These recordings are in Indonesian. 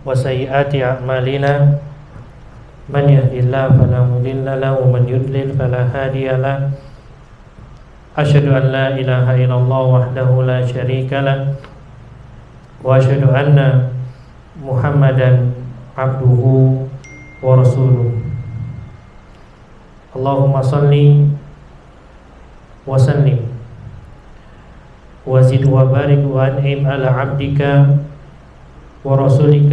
وسيئات أعمالنا من يهد الله فلا مضل له ومن يضلل فلا هادي له أشهد أن لا إله إلا الله وحده لا شريك له وأشهد أن محمدا عبده ورسوله اللهم صل وسلم وزد وبارك وأنعم على عبدك ورسولك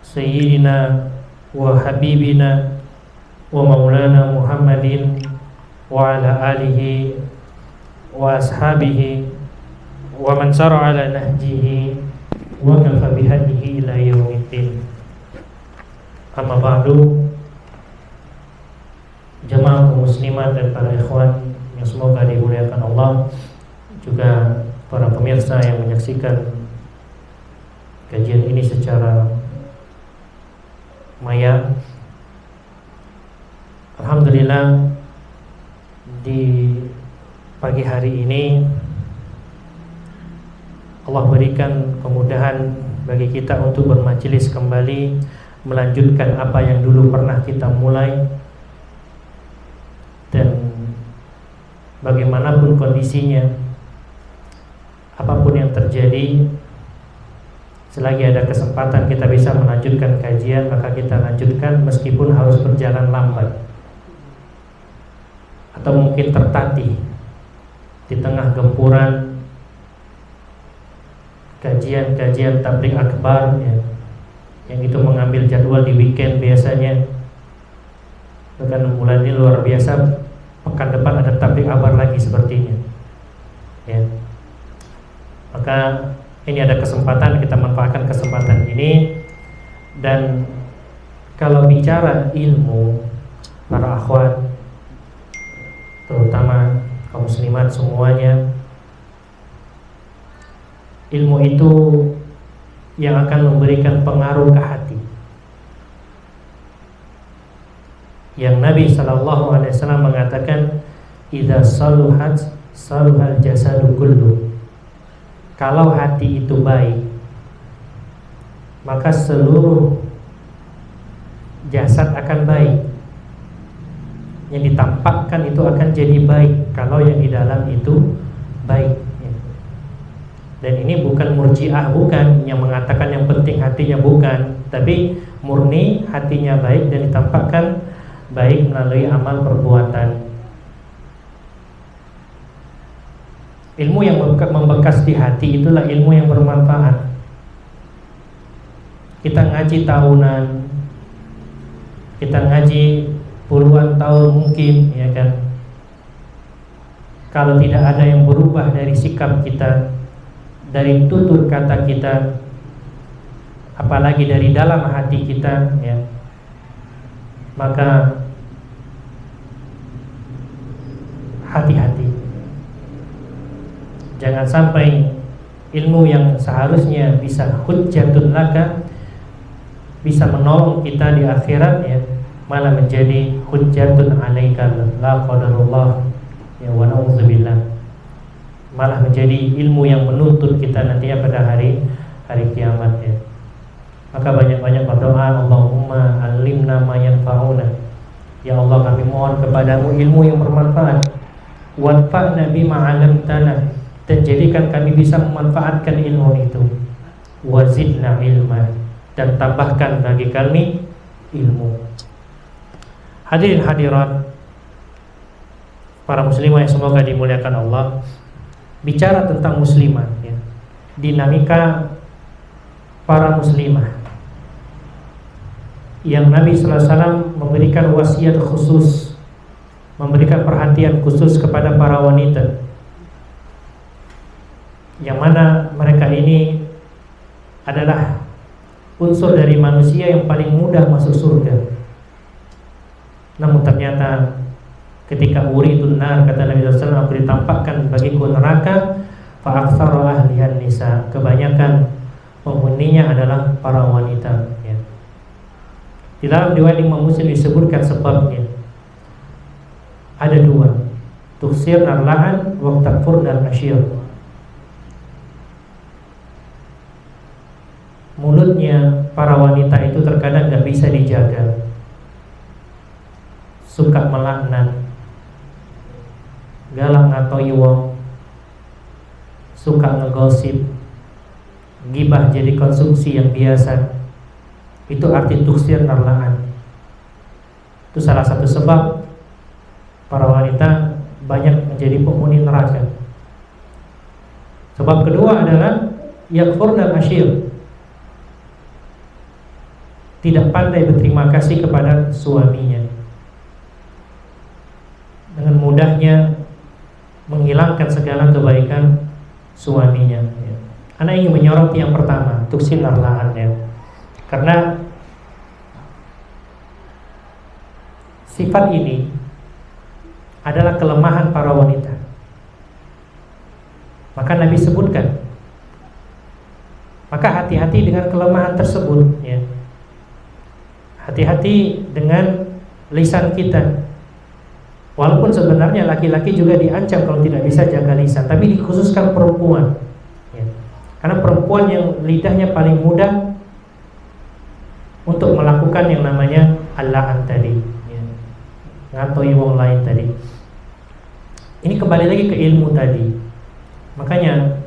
سيدنا وحبيبنا ومولانا محمد وعلى آله وأصحابه ومن سار على نهجه وكفى بهديه إلى يوم الدين. Amma ba'du, jemaah kaum muslimat dan para ikhwan yang semoga dimuliakan Allah, juga para pemirsa yang menyaksikan kajian ini secara maya. Alhamdulillah, di pagi hari ini Allah berikan kemudahan bagi kita untuk bermajelis kembali, melanjutkan apa yang dulu pernah kita mulai. Dan bagaimanapun kondisinya, apapun yang terjadi, selagi ada kesempatan kita bisa melanjutkan kajian, maka kita lanjutkan meskipun harus berjalan lambat atau mungkin tertatih di tengah gempuran kajian-kajian tabligh akbar ya, yang itu mengambil jadwal di weekend biasanya. Bahkan bulan ini luar biasa, pekan depan ada tabligh akbar lagi sepertinya ya. Maka ini ada kesempatan, kita manfaatkan kesempatan ini. Dan kalau bicara ilmu, para akhwat, terutama kaum muslimat semuanya, ilmu itu yang akan memberikan pengaruh ke hati. Yang Nabi SAW mengatakan, idza saluhat saluhal jasadu kullu. Kalau hati itu baik, maka seluruh jasad akan baik. Yang ditampakkan itu akan jadi baik kalau yang di dalam itu baik. Dan ini bukan murji'ah, bukan yang mengatakan yang penting hatinya, bukan. Tapi murni hatinya baik dan ditampakkan baik melalui amal perbuatan. Ilmu yang membekas di hati itulah ilmu yang bermanfaat. Kita ngaji tahunan, kita ngaji puluhan tahun mungkin, ya kan. Kalau tidak ada yang berubah dari sikap kita, dari tutur kata kita, apalagi dari dalam hati kita, ya, maka hati-hati. Jangan sampai ilmu yang seharusnya bisa hujjatun laka, bisa menolong kita di akhirat, ya, malah menjadi hujjatun alaika, la qadarullah, ya, wa na'udzubillah. Malah menjadi ilmu yang menuntut kita nantinya pada hari kiamat, ya. Maka banyak-banyak berdoa, Allahumma alimna ma yanfa'una. Ya Allah, kami mohon kepadamu ilmu yang bermanfaat. Wanfa'na bima 'allamtana, dan jadikan kami bisa memanfaatkan ilmu itu. Wazidna ilma, dan tambahkan bagi kami ilmu. Hadirin hadirat, para muslimah yang semoga dimuliakan Allah. Bicara tentang muslimah, ya, dinamika para muslimah yang Nabi SAW memberikan wasiat khusus, memberikan perhatian khusus kepada para wanita, yang mana mereka ini adalah unsur dari manusia yang paling mudah masuk surga. Namun ternyata ketika uridun nar, kata Nabi SAW, aku ditampakkan bagiku neraka, fa aktsaru ahlihan nisa, kebanyakan penghuninya adalah para wanita, ya. Di dalam riwayat Imam Muslim disebutkan sebabnya ada dua, tuksir narlaan wa takfur dan asyir. mulutnya para wanita itu terkadang gak bisa dijaga, suka melaknat, galak ngatoi wong, suka ngegosip, gibah jadi konsumsi yang biasa. Itu arti tuksir narlaan. Itu salah satu sebab para wanita banyak menjadi penghuni neraka. Sebab kedua adalah yakfurna ashir, tidak pandai berterima kasih kepada suaminya, dengan mudahnya menghilangkan segala kebaikan suaminya. Ana ingin menyoroti yang pertama, tuksir narlaannya, karena sifat ini adalah kelemahan para wanita. Maka Nabi sebutkan, maka hati-hati dengan kelemahan tersebut, ya. Hati-hati dengan lisan kita. Walaupun sebenarnya laki-laki juga diancam kalau tidak bisa jaga lisan, tapi dikhususkan perempuan, ya. Karena perempuan yang lidahnya paling mudah untuk melakukan yang namanya allaan tadi, ya. Ngatoi wong lain tadi. Ini kembali lagi ke ilmu tadi. Makanya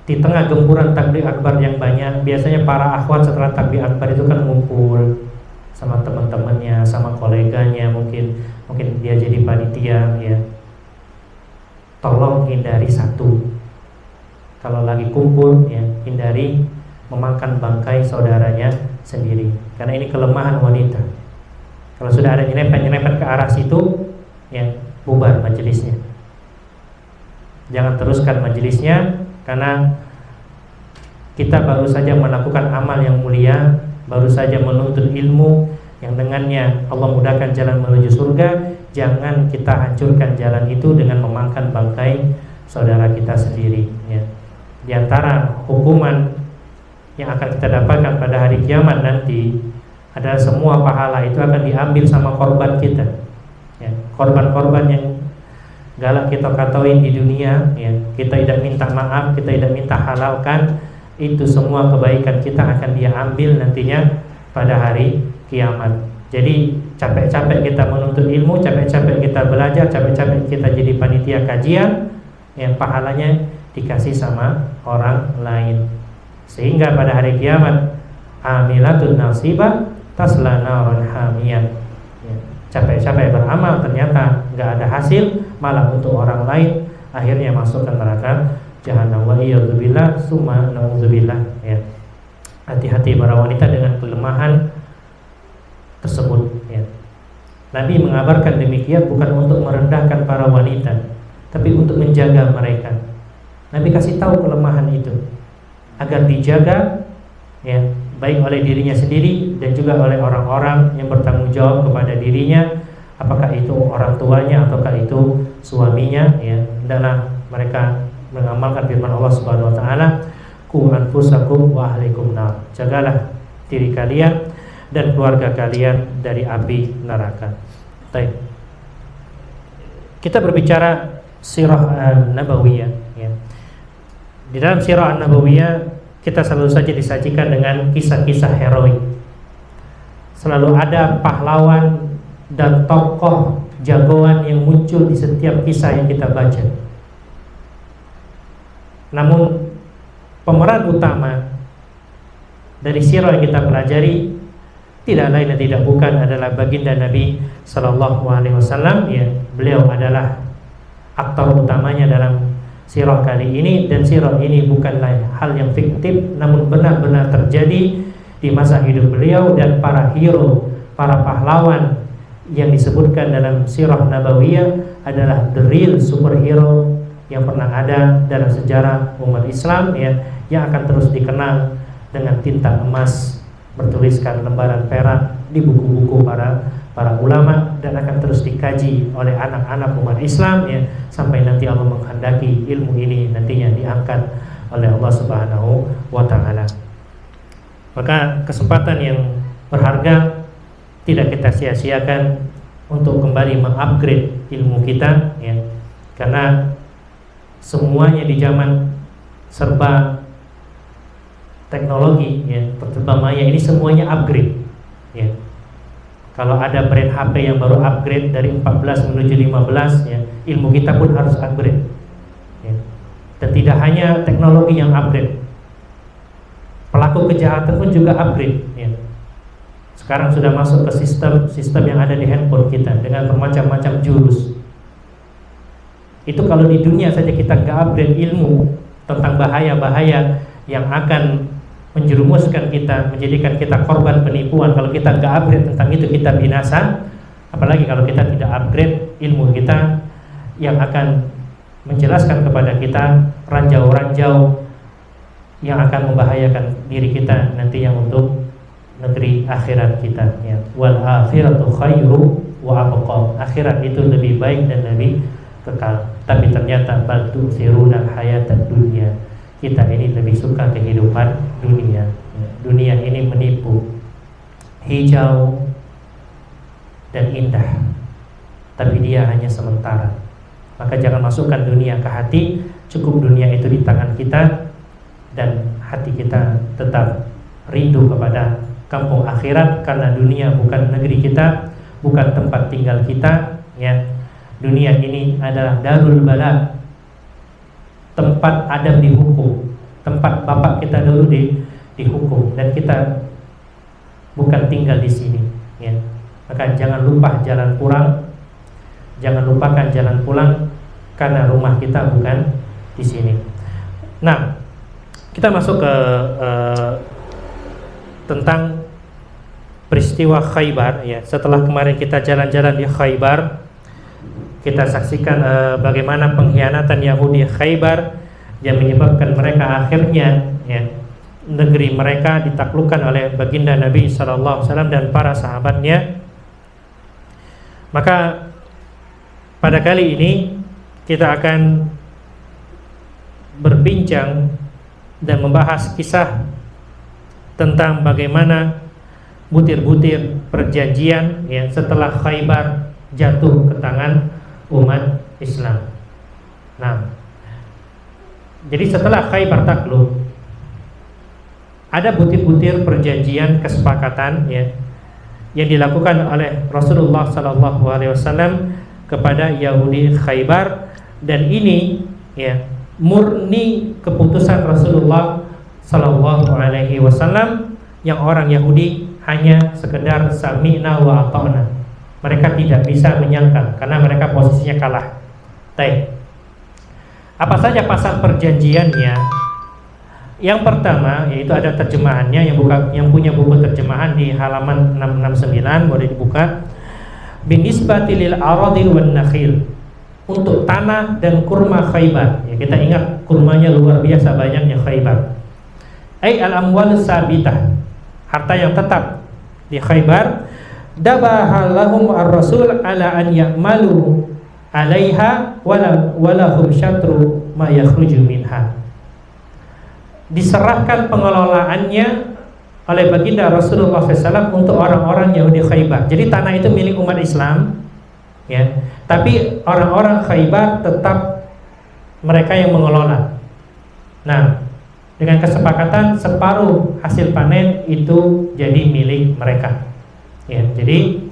di tengah gempuran takbir akbar yang banyak, biasanya para akhwat setelah takbir akbar itu kan ngumpul sama teman-temannya, sama koleganya, mungkin dia jadi panitia, ya. Tolong hindari satu, kalau lagi kumpul, ya, hindari memakan bangkai saudaranya sendiri, karena ini kelemahan wanita. Kalau sudah ada nyerempet ke arah situ, ya, bubar majelisnya. Jangan teruskan majelisnya, karena kita baru saja melakukan amal yang mulia, baru saja menuntut ilmu yang dengannya Allah mudahkan jalan menuju surga. Jangan kita hancurkan jalan itu dengan memakan bangkai saudara kita sendiri, ya. Di antara hukuman yang akan kita dapatkan pada hari kiamat nanti adalah semua pahala itu akan diambil sama korban kita, ya. Korban-korban yang galak kita katoin di dunia, ya, kita tidak minta maaf, kita tidak minta halalkan, itu semua kebaikan kita akan dia ambil nantinya pada hari kiamat. Jadi capek-capek kita menuntut ilmu, capek-capek kita belajar, capek-capek kita jadi panitia kajian, yang pahalanya dikasih sama orang lain. Sehingga pada hari kiamat, amilatun nasibah tasla naran hamiyah, ya. Capek-capek beramal ternyata nggak ada hasil, malah untuk orang lain, akhirnya masuk ke neraka jahanam. Wa iyadzubillah summa na'udzubillah, ya. Hati-hati para wanita dengan kelemahan tersebut, ya. Nabi mengabarkan demikian bukan untuk merendahkan para wanita, tapi untuk menjaga mereka. Nabi kasih tahu kelemahan itu agar dijaga, ya, baik oleh dirinya sendiri dan juga oleh orang-orang yang bertanggung jawab kepada dirinya, apakah itu orang tuanya ataukah itu suaminya, ya. Hendaklah mereka mengamalkan firman Allah Subhanahu wa taala, qu anfusakum wa ahlikum nar. Jagalah diri kalian dan keluarga kalian dari api neraka. Baik. Kita berbicara sirah an-nabawiyah, ya. Di dalam sirah an-nabawiyah kita selalu saja disajikan dengan kisah-kisah heroik. Selalu ada pahlawan dan tokoh jagoan yang muncul di setiap kisah yang kita baca. Namun pemeran utama dari sirah yang kita pelajari tidak lain dan tidak bukan adalah baginda Nabi Sallallahu Alaihi Wasallam. Ya, beliau adalah aktor utamanya dalam sirah kali ini, dan sirah ini bukanlah hal yang fiktif, namun benar-benar terjadi di masa hidup beliau. Dan para hero, para pahlawan yang disebutkan dalam sirah nabawiyah adalah the real superhero yang pernah ada dalam sejarah umat Islam, ya, yang akan terus dikenal dengan tinta emas, bertuliskan lembaran perak di buku-buku para ulama, dan akan terus dikaji oleh anak-anak umat Islam, ya, sampai nanti Allah menghendaki ilmu ini nantinya diangkat oleh Allah Subhanahu wa taala. Maka kesempatan yang berharga tidak kita sia-siakan untuk kembali mengupgrade ilmu kita, ya. Karena semuanya di zaman serba teknologi, ya, perkembangan maya ini semuanya upgrade, ya. Kalau ada brand HP yang baru upgrade dari 14 menuju 15, ya, ilmu kita pun harus upgrade, ya. Dan tidak hanya teknologi yang upgrade, pelaku kejahatan pun juga upgrade, ya. Sekarang sudah masuk ke sistem yang ada di handphone kita dengan bermacam-macam jurus. Itu kalau di dunia saja kita nggak upgrade ilmu tentang bahaya-bahaya yang akan menjerumuskan kita, menjadikan kita korban penipuan. Kalau kita nggak upgrade tentang itu, kita binasa. Apalagi kalau kita tidak upgrade ilmu kita yang akan menjelaskan kepada kita ranjau-ranjau yang akan membahayakan diri kita nanti yang untuk negeri akhirat kita, ya. Wal akhiratu khairu wa abqa. Akhirat itu lebih baik dan lebih kekal. Tapi ternyata bal tu'thiruna hayatad dunya. Kita ini lebih suka kehidupan dunia, ya. Dunia ini menipu, hijau dan indah, tapi dia hanya sementara. Maka jangan masukkan dunia ke hati. Cukup dunia itu di tangan kita, dan hati kita tetap rindu kepada kampung akhirat. Karena dunia bukan negeri kita, bukan tempat tinggal kita, ya. Dunia ini adalah darul bala, tempat Adam dihukum, tempat bapak kita dulu dihukum, dan kita bukan tinggal di sini, ya. Maka jangan lupa jalan pulang, jangan lupakan jalan pulang, karena rumah kita bukan di sini. Nah, kita masuk ke tentang peristiwa Khaybar, ya. Setelah kemarin kita jalan-jalan di Khaybar, kita saksikan bagaimana pengkhianatan Yahudi Khaybar yang menyebabkan mereka akhirnya, ya, negeri mereka ditaklukkan oleh baginda Nabi SAW dan para sahabatnya. Maka pada kali ini kita akan berbincang dan membahas kisah tentang bagaimana butir-butir perjanjian, ya, setelah Khaybar jatuh ke tangan umat Islam. Nah, jadi setelah Khaybar takluk, ada butir-butir perjanjian kesepakatan, ya, yang dilakukan oleh Rasulullah SAW kepada Yahudi Khaybar, dan ini, ya, murni keputusan Rasulullah SAW, yang orang Yahudi hanya sekedar sami'na wa ata'na. Mereka tidak bisa menyangkal karena mereka posisinya kalah. Baik. Apa saja pasal perjanjiannya? Yang pertama yaitu ada terjemahannya, yang punya buku terjemahan di halaman 669 boleh dibuka. Binisbati lil aradil wan nakhil, untuk tanah dan kurma Khaybar. Ya, kita ingat kurmanya luar biasa banyaknya Khaybar. Ai al amwal sabitah, harta yang tetap di Khaybar. Dabaha lahum ar-rasul ala an ya'malu 'alaiha wala hum syatru ma yakhruju minha. Diserahkan pengelolaannya oleh baginda Rasulullah SAW untuk orang-orang Yahudi Khaybar. Jadi tanah itu milik umat Islam, ya. Tapi orang-orang Khaybar tetap mereka yang mengelola. Nah, dengan kesepakatan separuh hasil panen itu jadi milik mereka. Ya, jadi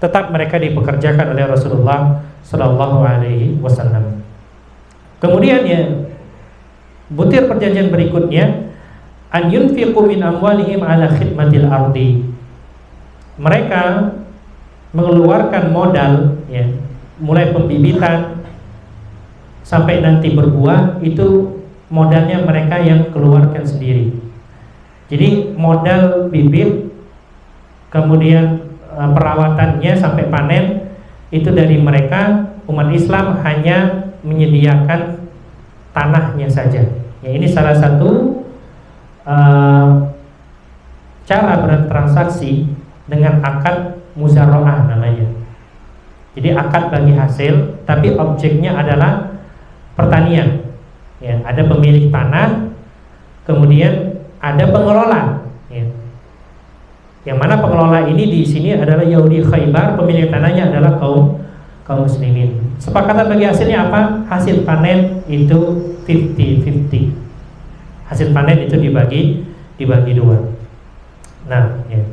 tetap mereka dipekerjakan oleh Rasulullah SAW. Kemudian, ya, butir perjanjian berikutnya, an yunfiqu min amwalihim ala khidmatil ardi. Mereka mengeluarkan modal, ya, mulai pembibitan sampai nanti berbuah, itu modalnya mereka yang keluarkan sendiri. Jadi modal bibit, kemudian perawatannya sampai panen itu dari mereka. Umat Islam hanya menyediakan tanahnya saja. Ya, ini salah satu cara bertransaksi dengan akad muzara'ah namanya. Jadi akad bagi hasil, tapi objeknya adalah pertanian. Ya, ada pemilik tanah, kemudian ada pengelola. Ya. Yang mana pengelola ini di sini adalah Yahudi Khaybar, pemilik tanahnya adalah kaum muslimin. Sepakatan bagi hasilnya apa? Hasil panen itu 50-50. Hasil panen itu dibagi dibagi dua. Nah, ya.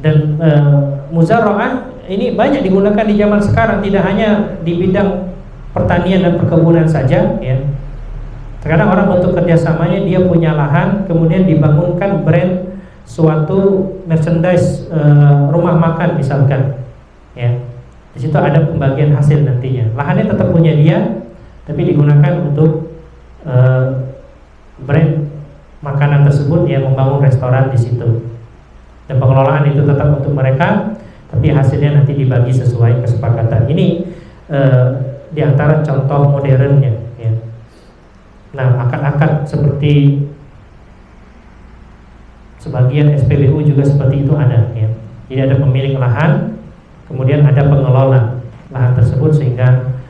Dan muzara'ah ini banyak digunakan di zaman sekarang, tidak hanya di bidang pertanian dan perkebunan saja, ya. Terkadang orang untuk kerjasamanya dia punya lahan, kemudian dibangunkan brand suatu merchandise rumah makan misalkan, ya. Di situ ada pembagian hasil nantinya. Lahannya tetap punya dia, tapi digunakan untuk brand makanan tersebut, yang membangun restoran di situ. Dan pengelolaan itu tetap untuk mereka, tapi hasilnya nanti dibagi sesuai kesepakatan. Ini di antara contoh modernnya, ya. Nah, akad-akad seperti sebagian SPBU juga seperti itu ada, ya. Jadi ada pemilik lahan, kemudian ada pengelola lahan tersebut, sehingga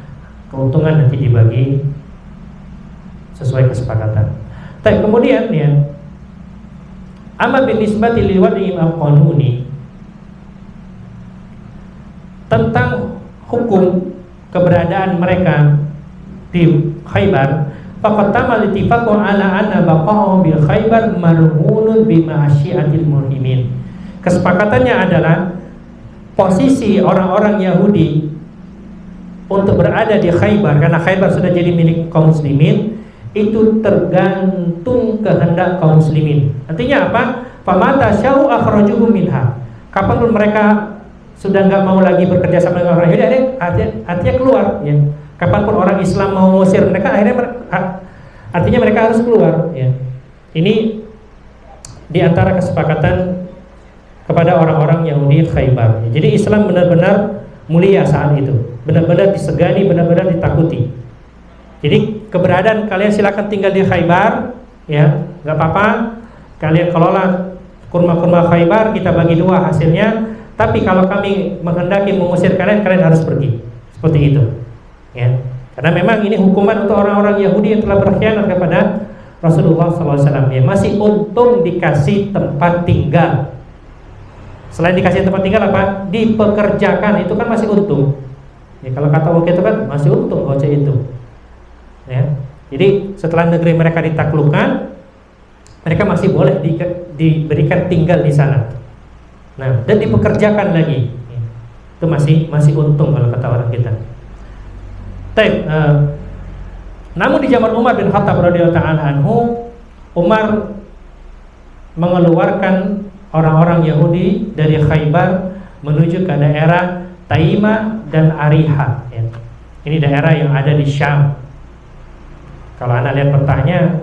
keuntungan nanti dibagi sesuai kesepakatan. Tapi kemudian, ya, amma binisbati liwad'ihim al-qanuni, tentang hukum keberadaan mereka di Khaybar, faqad tamal ittifaqu ala anna baqa'u bil Khaybar marhunun bi ma'asyiatil murhimin. Kesepakatannya adalah posisi orang-orang Yahudi untuk berada di Khaybar, karena Khaybar sudah jadi milik kaum muslimin, itu tergantung kehendak kaum muslimin. Artinya apa? Famata syau akhrajuhum minha. Kapanpun mereka sudah nggak mau lagi bekerja sama dengan orang Yahudi, artinya keluar, ya. Kapanpun orang Islam mau mengusir mereka, artinya mereka harus keluar, ya. Ini di antara kesepakatan kepada orang-orang Yahudi Khaybar. Jadi Islam benar-benar mulia saat itu, benar-benar disegani, benar-benar ditakuti. Jadi keberadaan kalian silakan tinggal di Khaybar, ya, nggak apa-apa. Kalian kelola kurma-kurma Khaybar, kita bagi dua hasilnya. Tapi kalau kami menghendaki mengusir kalian, kalian harus pergi. Seperti itu, ya. Karena memang ini hukuman untuk orang-orang Yahudi yang telah berkhianat kepada Rasulullah SAW. Ya, masih untung dikasih tempat tinggal. Selain dikasih tempat tinggal apa? Dipekerjakan, itu kan masih untung. Ya, kalau kata waktu itu kan masih untung goceh itu. Ya, jadi setelah negeri mereka ditaklukkan, mereka masih boleh diberikan tinggal di sana. Nah, dan dipekerjakan lagi. Ya, itu masih untung kalau kata orang kita. Namun di zaman Umar bin Khattab radhiyallahu ta'ala anhu, Umar mengeluarkan orang-orang Yahudi dari Khaybar menuju ke daerah Taimah dan Ariha, ya. Ini daerah yang ada di Syam. Kalau anak lihat petanya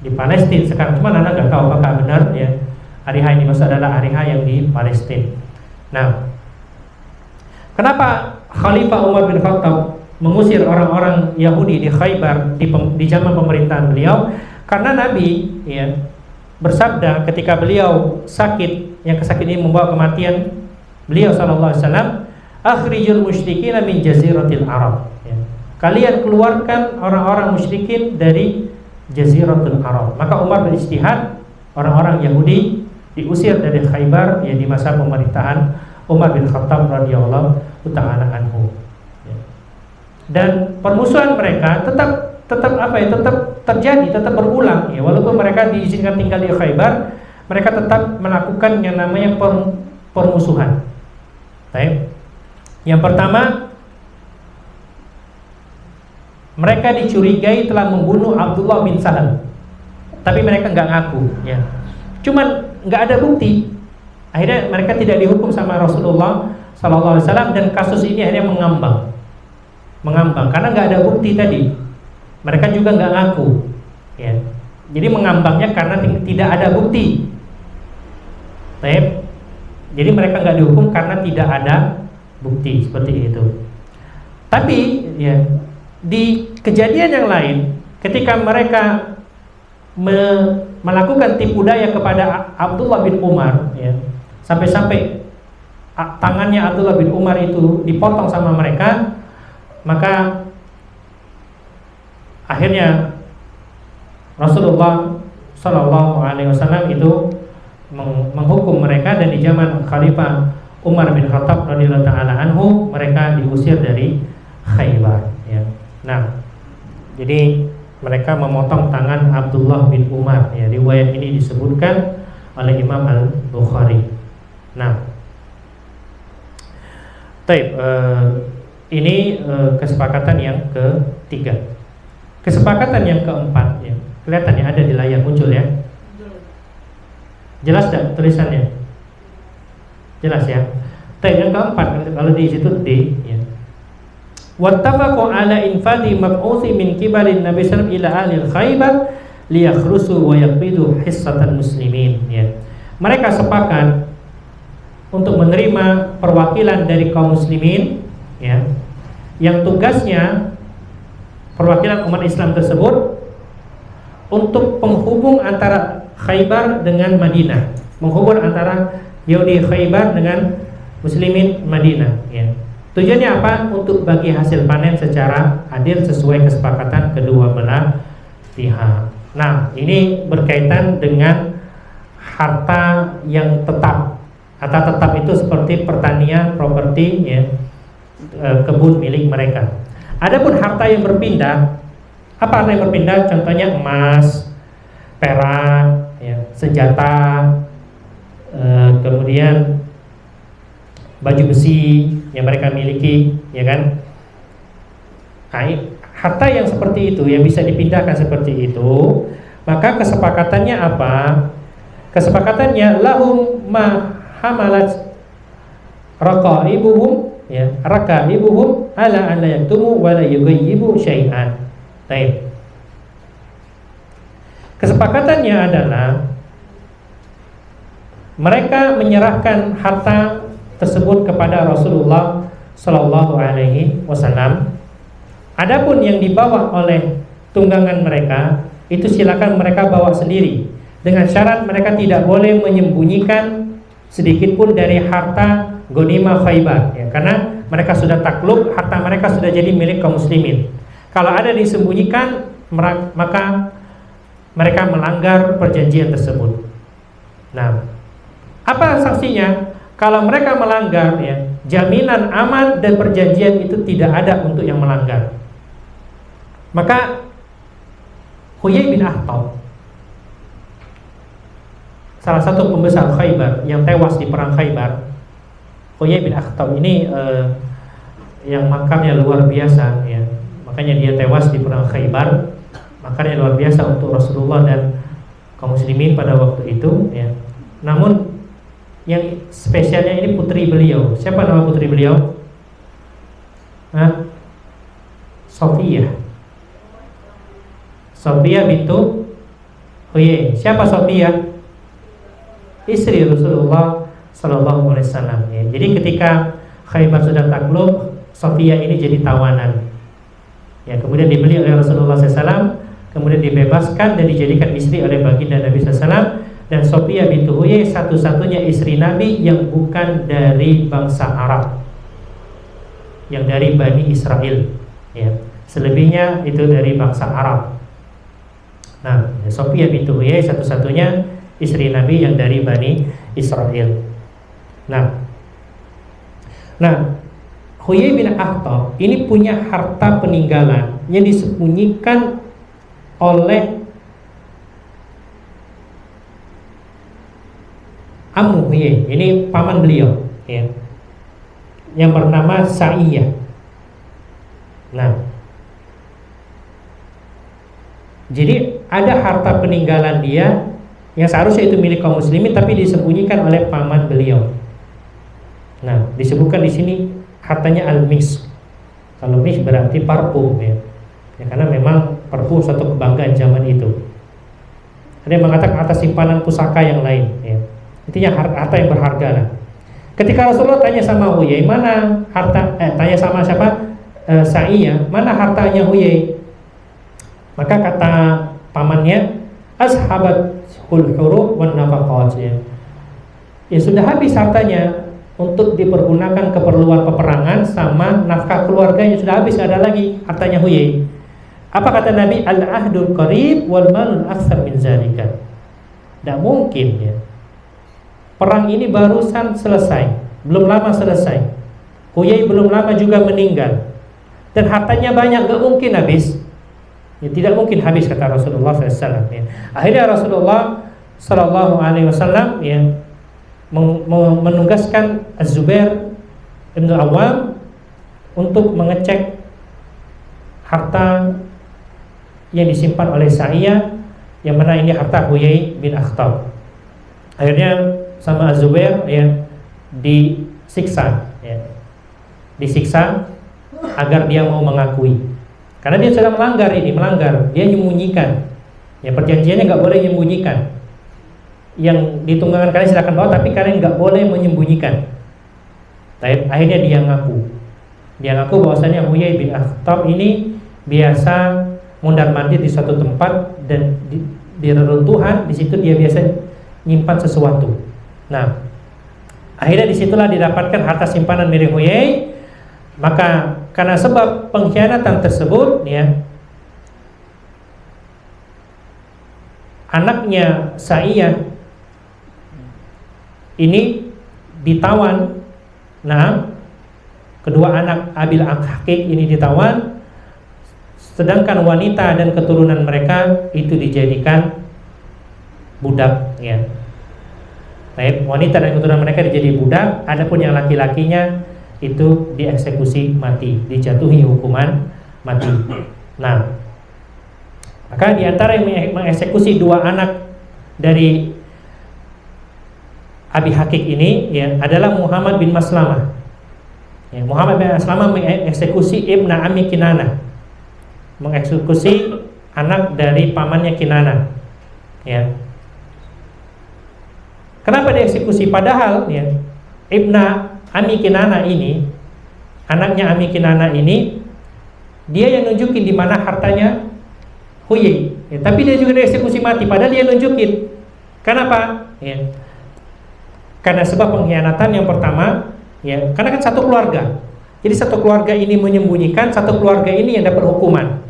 di Palestina sekarang, cuma anak nggak tahu apakah benar, ya, Ariha ini maksud adalah Ariha yang di Palestina. Nah, kenapa Khalifah Umar bin Khattab mengusir orang-orang Yahudi di Khaybar di zaman pemerintahan beliau? Karena Nabi, ya, bersabda ketika beliau sakit, yang kesakitan ini membawa kematian, beliau SAW, akhrijul musyrikina min jaziratil Arab, ya. Kalian keluarkan orang-orang musyrikin dari Jaziratul Arab. Maka Umar berijtihad, orang-orang Yahudi diusir dari Khaybar, ya, di masa pemerintahan Umar bin Khattab radhiyallahu ta'ala anhu. Ya. Dan permusuhan mereka tetap apa ya? Tetap terjadi, tetap berulang, ya. Walaupun mereka diizinkan tinggal di Khaybar, mereka tetap melakukan yang namanya permusuhan. Baik. Yang pertama, mereka dicurigai telah membunuh Abdullah bin Sahal, tapi mereka nggak ngaku, ya. Cuman nggak ada bukti. Akhirnya mereka tidak dihukum sama Rasulullah SAW, dan kasus ini akhirnya mengambang karena nggak ada bukti tadi. Mereka juga nggak ngaku, ya. Jadi mengambangnya karena tidak ada bukti. Baik. Jadi mereka nggak dihukum karena tidak ada bukti, seperti itu. Tapi, ya, di kejadian yang lain, ketika mereka melakukan tipu daya kepada Abdullah bin Umar, ya, sampai-sampai tangannya Abdullah bin Umar itu dipotong sama mereka, maka akhirnya Rasulullah SAW itu menghukum mereka, dan di zaman Khalifah Umar bin Khattab radhiyallahu ta'ala anhu, mereka diusir dari Khaybar, ya. Nah, jadi mereka memotong tangan Abdullah bin Umar. Ya, riwayat ini disebutkan oleh Imam Al-Bukhari. Nah, ini kesepakatan yang ketiga. Kesepakatan yang keempat, ya, kelihatannya ada di layar, muncul ya. Jelas tidak tulisannya? Jelas ya. Yang keempat, kalau di situ D, ya. Wattafaqu ala infadi mab'uthi min kibarin Nabi sallallahu alaihi wasallam ila ahli Khaybar liyakhrusu wa yaqidu hissatan muslimin, ya. Mereka sepakat untuk menerima perwakilan dari kaum muslimin, ya, yang tugasnya perwakilan umat Islam tersebut untuk penghubung antara Khaybar dengan Madinah, menghubung antara Yahudi Khaybar dengan muslimin Madinah, ya. Tujuannya apa? Untuk bagi hasil panen secara adil sesuai kesepakatan kedua belah pihak. Nah, ini berkaitan dengan harta yang tetap. Harta tetap itu seperti pertanian, properti, ya, kebun milik mereka. Adapun harta yang berpindah, apa harta yang berpindah? Contohnya emas, perak, ya, senjata, kemudian baju besi yang mereka miliki, ya kan? Nah, harta yang seperti itu yang bisa dipindahkan seperti itu, maka kesepakatannya apa? Kesepakatannya lahum ma hamalat raqaibuhum, ya, raqaibuhum ala an la yaktumu wa la yughayyibu syai'an. Baik. Kesepakatannya adalah mereka menyerahkan harta tersebut kepada Rasulullah Sallallahu Alaihi Wasallam. Adapun yang dibawa oleh tunggangan mereka itu silakan mereka bawa sendiri, dengan syarat mereka tidak boleh menyembunyikan sedikit pun dari harta ghanimah Khaybar, ya, karena mereka sudah takluk, harta mereka sudah jadi milik kaum muslimin. Kalau ada disembunyikan, maka mereka melanggar perjanjian tersebut. Nah, apa sanksinya? Kalau mereka melanggar, ya, jaminan aman dan perjanjian itu tidak ada untuk yang melanggar. Maka Huyai bin Akhtab, salah satu pembesar Khaybar yang tewas di perang Khaybar, Huyai bin Akhtab ini yang makamnya luar biasa, ya. Makanya dia tewas di perang Khaybar. Makamnya luar biasa untuk Rasulullah dan kaum muslimin pada waktu itu, ya. Namun yang spesialnya ini putri beliau. Siapa nama putri beliau? Sofia. Sofia bintu Huyai. Siapa Sofia? Istri Rasulullah Sallallahu Alaihi Wasallam, ya. Jadi ketika Khaybar sudah takluk, Sofia ini jadi tawanan, ya. Kemudian dibeli oleh Rasulullah SAW, kemudian dibebaskan dan dijadikan istri oleh baginda Nabi SAW. Dan Sofia bintu Huyai satu-satunya istri Nabi yang bukan dari bangsa Arab, yang dari Bani Israel, ya. Selebihnya itu dari bangsa Arab. Nah, Sofia bintu Huyai satu-satunya istri Nabi yang dari Bani Israel. Nah, Huyai bin Akhtab ini punya harta peninggalan yang disembunyikan oleh Ammu Huyai, ini paman beliau, ya, yang bernama Sa'iyah. Nah, jadi ada harta peninggalan dia yang seharusnya itu milik kaum muslimin, tapi disembunyikan oleh paman beliau. Nah, disebutkan di sini hartanya al-mis. Kalau mis berarti parfum, ya. Ya, karena memang parfum satu kebanggaan zaman itu. Ada yang mengatakan atas simpanan pusaka yang lain, ya. Intinya harta yang berharga lah. Ketika Rasulullah tanya sama Huyai, mana harta? Tanya sama siapa? Sa'iyah, mana hartanya Huyai? Maka kata pamannya, ashabat huruf wan nafaqat, ya. Ya sudah habis hartanya untuk dipergunakan keperluan peperangan sama nafkah keluarganya, sudah habis, ada lagi hartanya Huyai. Apa kata Nabi? Al-ahdul qarib wal malun aktsar min zalika. Tidak mungkin, ya. Perang ini barusan selesai, belum lama selesai. Huyai belum lama juga meninggal, dan hartanya banyak, gak mungkin habis. Ya, tidak mungkin habis kata Rasulullah SAW. Ya. Akhirnya Rasulullah SAW ya, menugaskan Az-Zubair bin Awam untuk mengecek harta yang disimpan oleh Sa'iyah, yang mana ini harta Huyai bin Akhtab. Akhirnya sama Az-Zubair ya disiksa agar dia mau mengakui, karena dia sudah melanggar, dia menyembunyikan. Ya, perjanjiannya nggak boleh menyembunyikan. Yang ditunggangan kalian silakan bawa, tapi kalian nggak boleh menyembunyikan. Akhirnya dia ngaku bahwasanya Huyai bin Akhtab ini biasa mondar-mandir di suatu tempat, dan di reruntuhan di situ dia biasa nyimpan sesuatu. Nah, akhirnya disitulah didapatkan harta simpanan milik Huyai. Maka karena sebab pengkhianatan tersebut ya, anaknya Sa'iyah ini ditawan. Nah, kedua anak Abil Hakik ini ditawan, sedangkan wanita dan keturunan mereka itu dijadikan budak ya. Baik, wanita dan keturunan mereka dijadi budak, adapun yang laki-lakinya itu dieksekusi mati, dijatuhi hukuman mati. Nah, maka di antara yang mengeksekusi dua anak dari Abi Hakik ini ya adalah Muhammad bin Maslamah. Ya, Muhammad bin Maslamah mengeksekusi Ibna Ami Kinanah, mengeksekusi anak dari pamannya Kinanah. Ya. Kenapa dieksekusi? Padahal ya, Ibna Ami Kinana ini, anaknya Ami Kinana ini, dia yang nunjukin di mana hartanya Huyai. Ya, tapi dia juga dieksekusi mati, padahal dia nunjukin. Kenapa? Ya. Karena sebab pengkhianatan yang pertama, ya, karena kan satu keluarga. Jadi satu keluarga ini menyembunyikan, satu keluarga ini yang dapat hukuman.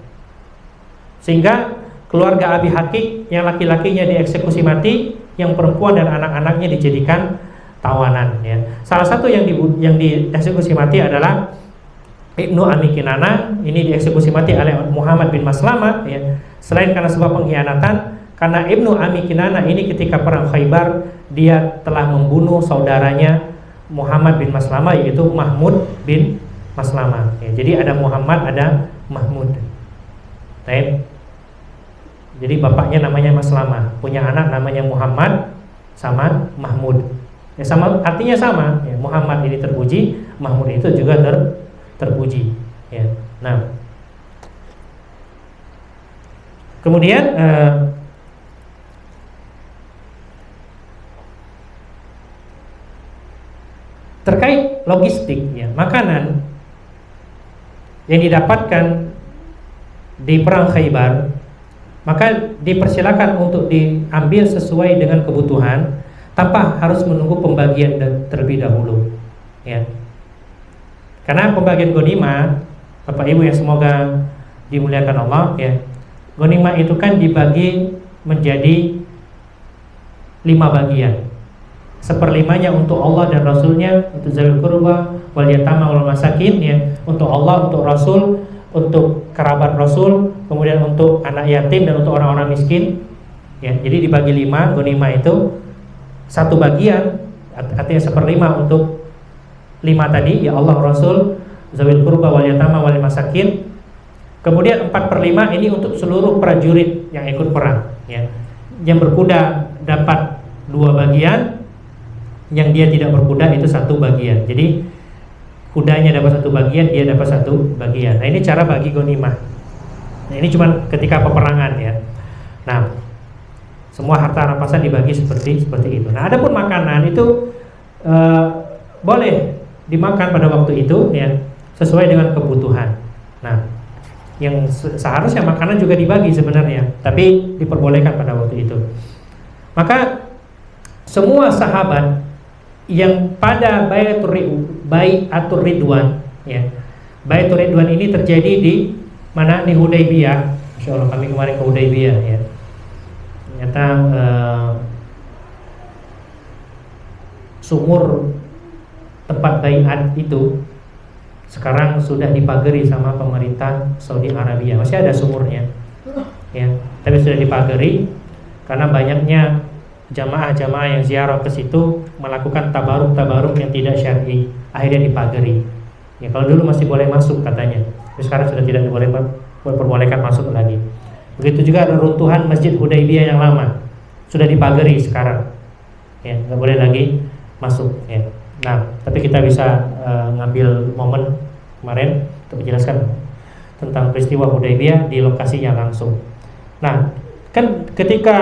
Sehingga keluarga Abi Hakik yang laki-lakinya dieksekusi mati, yang perempuan dan anak-anaknya dijadikan tawanan ya. Salah satu yang dieksekusi mati adalah Ibnu Ami Kinana, ini dieksekusi mati oleh Muhammad bin Maslamah ya. Selain karena sebab pengkhianatan, karena Ibnu Ami Kinana ini ketika perang Khaybar dia telah membunuh saudaranya Muhammad bin Maslamah, yaitu Mahmud bin Maslamah ya. Jadi ada Muhammad, ada Mahmud. Baik. Jadi bapaknya namanya Maslamah, punya anak namanya Muhammad sama Mahmud. Ya, sama, artinya sama ya, Muhammad ini terpuji, Mahmud itu juga terpuji ya. Nah, kemudian terkait logistik ya, makanan yang didapatkan di perang Khaybar, maka dipersilakan untuk diambil sesuai dengan kebutuhan, tanpa harus menunggu pembagian terlebih dahulu ya. Karena pembagian ghanimah, Bapak Ibu yang semoga dimuliakan Allah ya, ghanimah itu kan dibagi menjadi 5 bagian. 1/5-nya untuk Allah dan Rasulnya, untuk zawil qurba wal yatama wal masakin ya, untuk Allah, untuk Rasul, untuk kerabat Rasul, kemudian untuk anak yatim dan untuk orang-orang miskin ya. Jadi dibagi 5, ghanimah itu 1 bagian, artinya 1/5 untuk 5 tadi ya, Allah, Rasul, zawil qurba wal yatama wal masakin. Kemudian 4/5 ini untuk seluruh prajurit yang ikut perang ya. Yang berkuda dapat 2 bagian, yang dia tidak berkuda itu 1 bagian. Jadi kudanya dapat 1 bagian, dia dapat 1 bagian. Nah, ini cara bagi ghanimah. Nah, ini cuma ketika peperangan ya. Nah, semua harta rampasan dibagi seperti itu. Nah, adapun makanan itu boleh dimakan pada waktu itu ya, sesuai dengan kebutuhan. Nah, yang seharusnya makanan juga dibagi sebenarnya, tapi diperbolehkan pada waktu itu. Maka semua sahabat yang pada Bai'atur Ridwan ya. Bai'atur Ridwan ini terjadi di mana? Di Hudaybiyah. Insyaallah kami kemarin ke Hudaybiyah ya. Ternyata sumur tempat baiat itu sekarang sudah dipagari sama pemerintah Saudi Arabia. Masih ada sumurnya ya, tapi sudah dipagari karena banyaknya jamaah-jamaah yang ziarah ke situ melakukan tabaruk yang tidak syar'i, akhirnya dipagari. Ya, kalau dulu masih boleh masuk katanya, tapi sekarang sudah tidak diperbolehkan masuk lagi. Begitu juga runtuhan Masjid Hudaybiyah yang lama, sudah dipagari sekarang, ya, nggak boleh lagi masuk. Ya. Nah, tapi kita bisa ngambil momen kemarin untuk menjelaskan tentang peristiwa Hudaybiyah di lokasinya langsung. Nah, kan ketika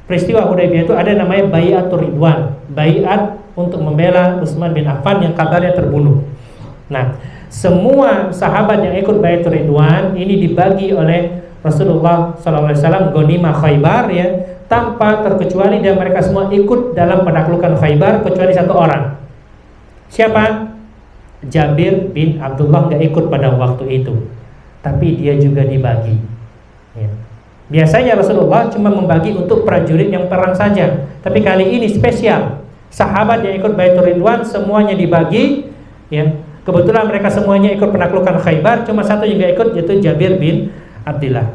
peristiwa Hudaybiyah itu ada namanya Bai'atur Ridwan, baiat untuk membela Utsman bin Affan yang kabarnya terbunuh. Nah, semua sahabat yang ikut Bai'atur Ridwan ini dibagi oleh Rasulullah SAW ghanimah Khaybar, ya, tanpa terkecuali, dan mereka semua ikut dalam penaklukan Khaybar kecuali satu orang. Siapa? Jabir bin Abdullah nggak ikut pada waktu itu, tapi dia juga dibagi. Ya. Biasanya Rasulullah cuma membagi untuk prajurit yang perang saja, tapi kali ini spesial. Sahabat yang ikut Bai'atur Ridwan semuanya dibagi. Ya. Kebetulan mereka semuanya ikut penaklukan Khaybar, cuma satu yang nggak ikut, yaitu Jabir bin Abdullah.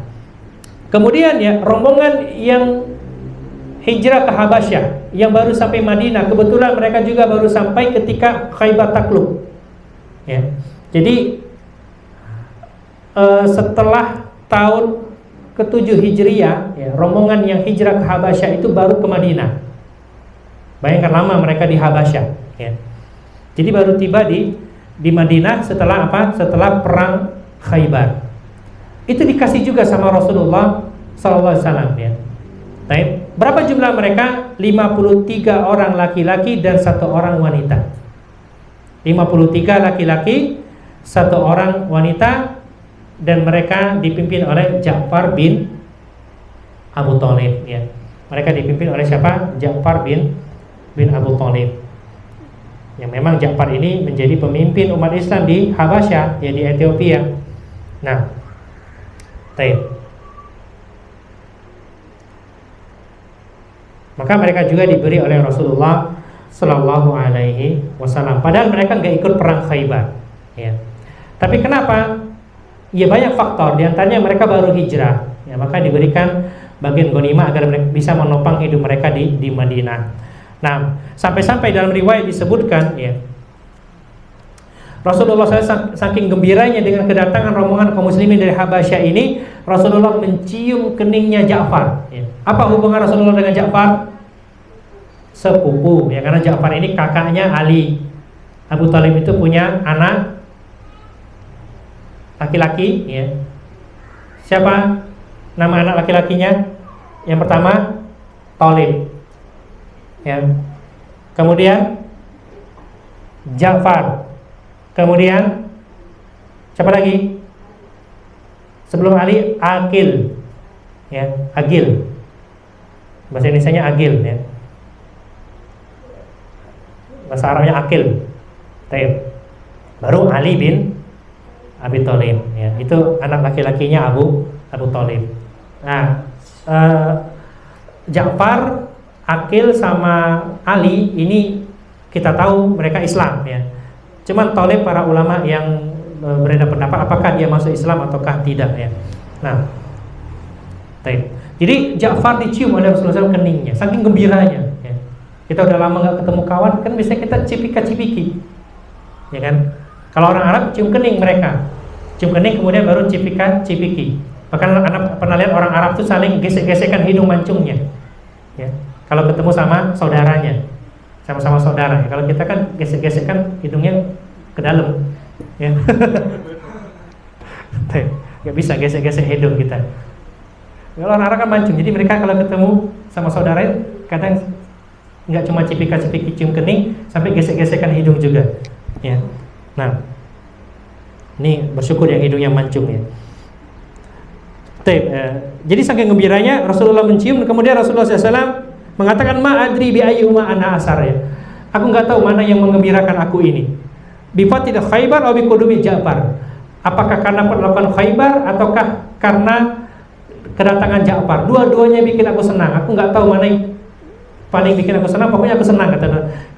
Kemudian ya, rombongan yang hijrah ke Habasyah yang baru sampai Madinah, kebetulan mereka juga baru sampai ketika Khaybar takluk. Ya. Jadi setelah tahun ke-7 Hijriah, ya, rombongan yang hijrah ke Habasyah itu baru ke Madinah. Bayangkan lama mereka di Habasyah. Ya. Jadi baru tiba di Madinah setelah apa? Setelah perang Khaybar. Itu dikasih juga sama Rasulullah SAW. Ya. Baik. Berapa jumlah mereka? 53 orang laki-laki dan 1 orang wanita. 53 laki-laki, 1 orang wanita, dan mereka dipimpin oleh Ja'far bin Abu Thalib. Ya. Mereka dipimpin oleh siapa? Ja'far bin Abu Thalib. Yang memang Ja'far ini menjadi pemimpin umat Islam di Habasyah, ya, di Ethiopia. Nah, baik. Maka mereka juga diberi oleh Rasulullah Sallallahu Alaihi Wasallam. Padahal mereka nggak ikut perang Khaybar. Ya. Tapi kenapa? Ya banyak faktor. Di antaranya mereka baru hijrah. Ya, maka diberikan bagian ghanimah agar mereka bisa menopang hidup mereka di Madinah. Nah, sampai-sampai dalam riwayat disebutkan, ya, Rasulullah SAW saking gembiranya dengan kedatangan rombongan kaum muslimin dari Habasyah ini, Rasulullah mencium keningnya Ja'far. Ya. Apa hubungan Rasulullah dengan Ja'far? Sepupu, ya, karena Ja'far ini kakaknya Ali. Abu Thalib itu punya anak laki-laki, ya. Siapa nama anak laki-lakinya? Yang pertama Thalib, ya. Kemudian Ja'far. Kemudian siapa lagi? Sebelum Ali, Aqil, ya, Agil. Bahasa Indonesianya Agil, ya. Bahasa Arabnya Aqil. Baru Ali bin Abi Thalib, ya. Itu anak laki-lakinya Abu Thalib. Nah, Ja'far, Aqil sama Ali ini kita tahu mereka Islam, ya. Cuman Thalib, para ulama yang berbeda pendapat apakah dia masuk Islam ataukah tidak, ya. Nah, jadi Ja'far dicium oleh Rasulullah SAW keningnya, saking gembiranya, ya. Kita udah lama nggak ketemu kawan, kan biasanya kita cipika-cipiki, ya kan? Kalau orang Arab cium kening mereka, cium kening kemudian baru cipika-cipiki. Bahkan anak pernah lihat orang Arab tuh saling gesek-gesekan hidung mancungnya, ya. Kalau ketemu sama saudaranya, sama-sama saudara, ya. Kalau kita kan gesek-gesekan hidungnya ke dalam, ya. Gak bisa gesek-gesek hidung kita. Kalau orang Arab kan mancung, jadi mereka kalau ketemu sama saudara kadang nggak cuma cipika-cipiki cium kening, sampai gesek-gesekan hidung juga, ya. Nah, ini bersyukur yang hidungnya mancung, ya. Jadi saking gembiranya Rasulullah mencium, kemudian Rasulullah SAW mengatakan ma'adri bi ayyuma ana asar, ya. Aku nggak tahu mana yang mengembirakan aku ini. Bi fatih Khaybar atau bi qudumi Ja'far. Apakah karena penaklukan Khaybar ataukah karena kedatangan Ja'far? Dua-duanya bikin aku senang. Aku nggak tahu mana yang paling bikin aku senang. Pokoknya aku senang,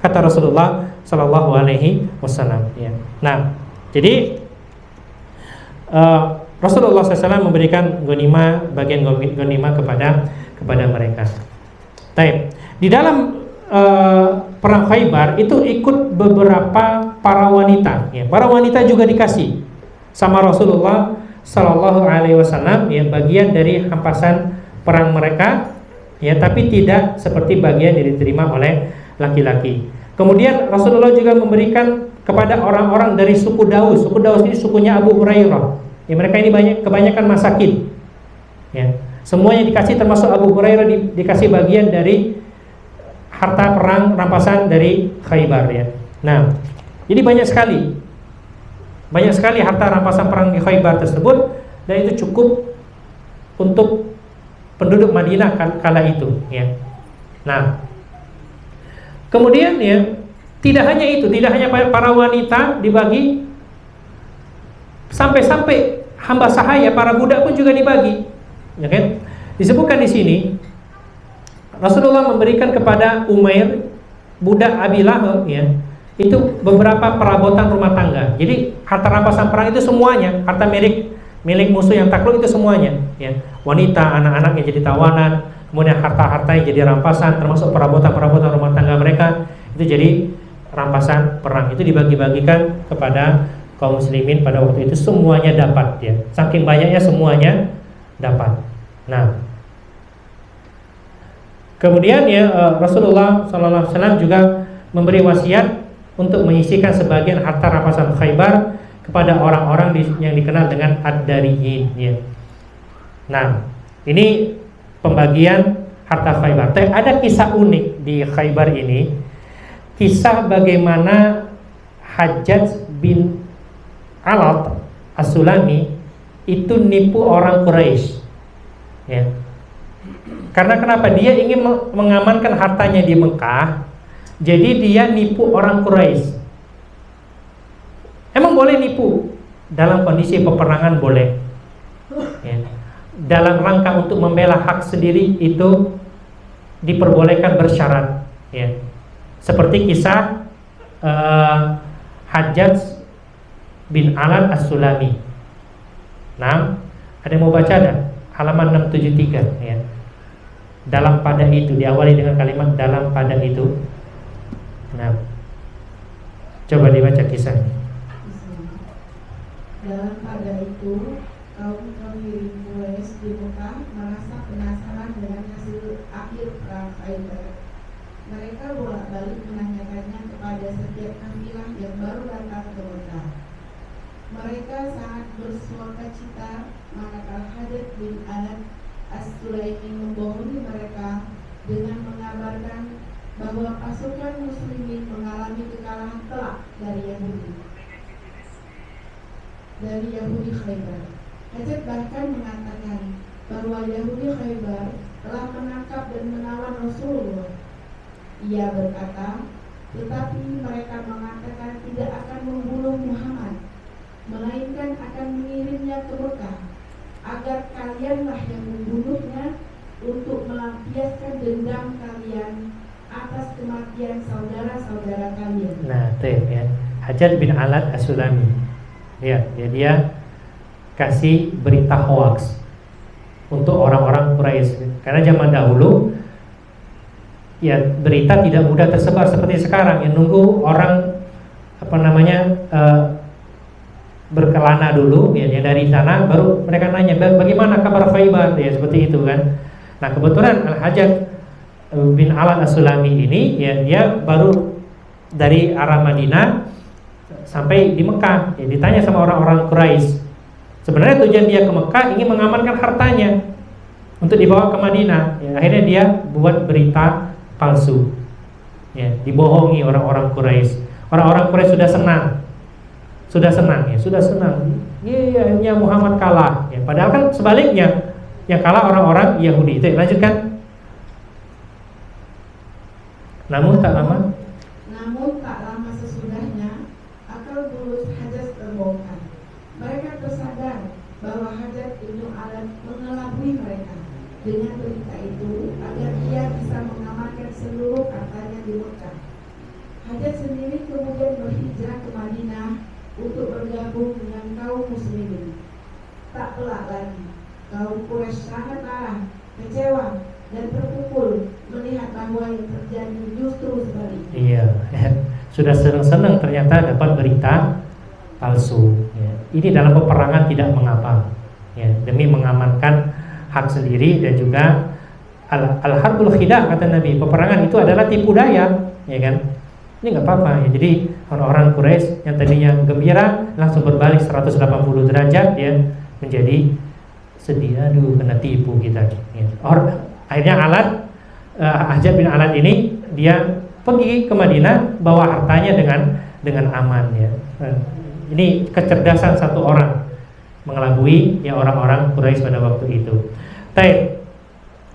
kata Rasulullah Sallallahu Alaihi Wasallam. Ya. Nah, jadi Rasulullah SAW memberikan bagian ghanimah kepada mereka. Taib. Di dalam perang Khaybar itu ikut beberapa para wanita. Ya, para wanita juga dikasih sama Rasulullah Sallallahu Alaihi Wasallam, ya, bagian dari hampasan perang mereka, ya, tapi tidak seperti bagian yang diterima oleh laki-laki. Kemudian Rasulullah juga memberikan kepada orang-orang dari suku Daus. Suku Daus ini sukunya Abu Hurairah. Ya, mereka ini kebanyakan masakin. Ya, semuanya dikasih, termasuk Abu Hurairah dikasih bagian dari harta perang rampasan dari Khaybar, ya. Nah, jadi banyak sekali harta rampasan perang di Khaybar tersebut, dan itu cukup untuk penduduk Madinah kala itu, ya. Nah, kemudian, ya, tidak hanya para wanita dibagi, sampai hamba sahaya, para budak pun juga dibagi, ya kan? Disebutkan di sini Rasulullah memberikan kepada Umair, budak Abi Lahab, ya, itu beberapa perabotan rumah tangga. Jadi harta rampasan perang itu semuanya, harta milik musuh yang takluk itu semuanya, ya. Wanita, anak-anak yang jadi tawanan, kemudian harta-harta yang jadi rampasan, termasuk perabotan rumah tangga mereka, itu jadi rampasan perang. Itu dibagi-bagikan kepada kaum muslimin pada waktu itu, semuanya dapat, ya. Saking banyaknya semuanya dapat. Nah, kemudian, ya, Rasulullah SAW juga memberi wasiat untuk menyisihkan sebagian harta rampasan Khaybar kepada orang-orang yang dikenal dengan Ad-Dariyin, ya. Nah, ini pembagian harta Khaybar. Tapi ada kisah unik di Khaybar ini, kisah bagaimana Hajjaj bin Alat As-Sulami itu nipu orang Quraisy, ya. Karena kenapa? Dia ingin mengamankan hartanya di Mekah, jadi dia nipu orang Quraisy. Emang boleh nipu dalam kondisi peperangan, boleh, ya. Dalam rangka untuk membela hak sendiri itu diperbolehkan bersyarat, ya. Seperti kisah Hajjaj bin Alat As-Sulami. Nah, ada yang mau baca ada? Halaman 673, ya. Dalam pada itu, diawali dengan kalimat dalam pada itu. Nah, coba dibaca kisahnya. Dalam pada itu, kaum kafirin Quraisy di Mekah merasa penasaran dengan hasil akhir perang Khaybar. Mereka bolak-balik menanyakannya kepada setiap kafilah yang baru datang ke Mekah. Mereka sangat bersukacita manakala Hajjaj bin Alat As-Sulaimi membohongi mereka dengan mengabarkan bahwa pasukan muslimin mengalami kekalahan telak dari Yahudi Khaybar. Hajjaj bahkan mengatakan bahwa Yahudi Khaybar telah menangkap dan menawan Rasulullah. Ia berkata, tetapi mereka mengatakan tidak akan membunuh Muhammad, melainkan akan mengirimnya ke Mekah, agar kalianlah yang membunuhnya untuk melampiaskan dendam kalian atas kematian saudara-saudara kalian. Nah, itu, ya. Hajjaj bin Alat As-Sulami, ya, dia kasih berita hoax untuk orang-orang Quraisy. Karena zaman dahulu, ya, berita tidak mudah tersebar seperti sekarang, yang nunggu orang berkelana dulu, ya, dari sana baru mereka nanya bagaimana kabar Khaybar, ya, seperti itu kan. Nah, kebetulan Al-Hajjaj bin Alat As-Sulami ini, ya, dia baru dari arah Madinah sampai di Mekah, ya, ditanya sama orang-orang Quraisy. Sebenarnya tujuan dia ke Mekah ingin mengamankan hartanya untuk dibawa ke Madinah, ya. Akhirnya dia buat berita palsu, ya, dibohongi orang-orang Quraisy. Orang-orang Quraisy sudah senang, ya, Muhammad kalah, ya. Padahal kan sebaliknya, yang kalah orang-orang Yahudi. Itu, lanjutkan. Namun tak lama sesudahnya, akal bulus Hajjaj terbongkar. Mereka tersadar bahwa Hajjaj bin Alat mengelabui mereka dengan berita itu agar ia bisa mengamankan seluruh hartanya di Mekah. Hajjaj sendiri kemudian berhijrah ke Madinah untuk bergabung dengan kaum muslimin. Tak pelak lagi. Kaum Quraisy sangat marah, kecewa, dan terpukul melihat bahwa yang terjadi justru sebaliknya. Iya, sudah senang-senang ternyata dapat berita palsu. Ya. Ini dalam peperangan tidak mengapa, ya, demi mengamankan hak sendiri dan juga al-harbul khidah kata Nabi. Peperangan itu adalah tipu daya, ya kan? Ini nggak apa-apa. Ya. Jadi orang-orang Quraisy yang tadinya gembira langsung berbalik 180 derajat, ya, menjadi sedih. Aduh, kena tipu kita. Ya. Akhirnya Ahzab bin Alat ini dia pergi ke Madinah bawa hartanya dengan aman, ya. Ini kecerdasan satu orang mengelabui ya orang-orang Quraisy pada waktu itu. Baik,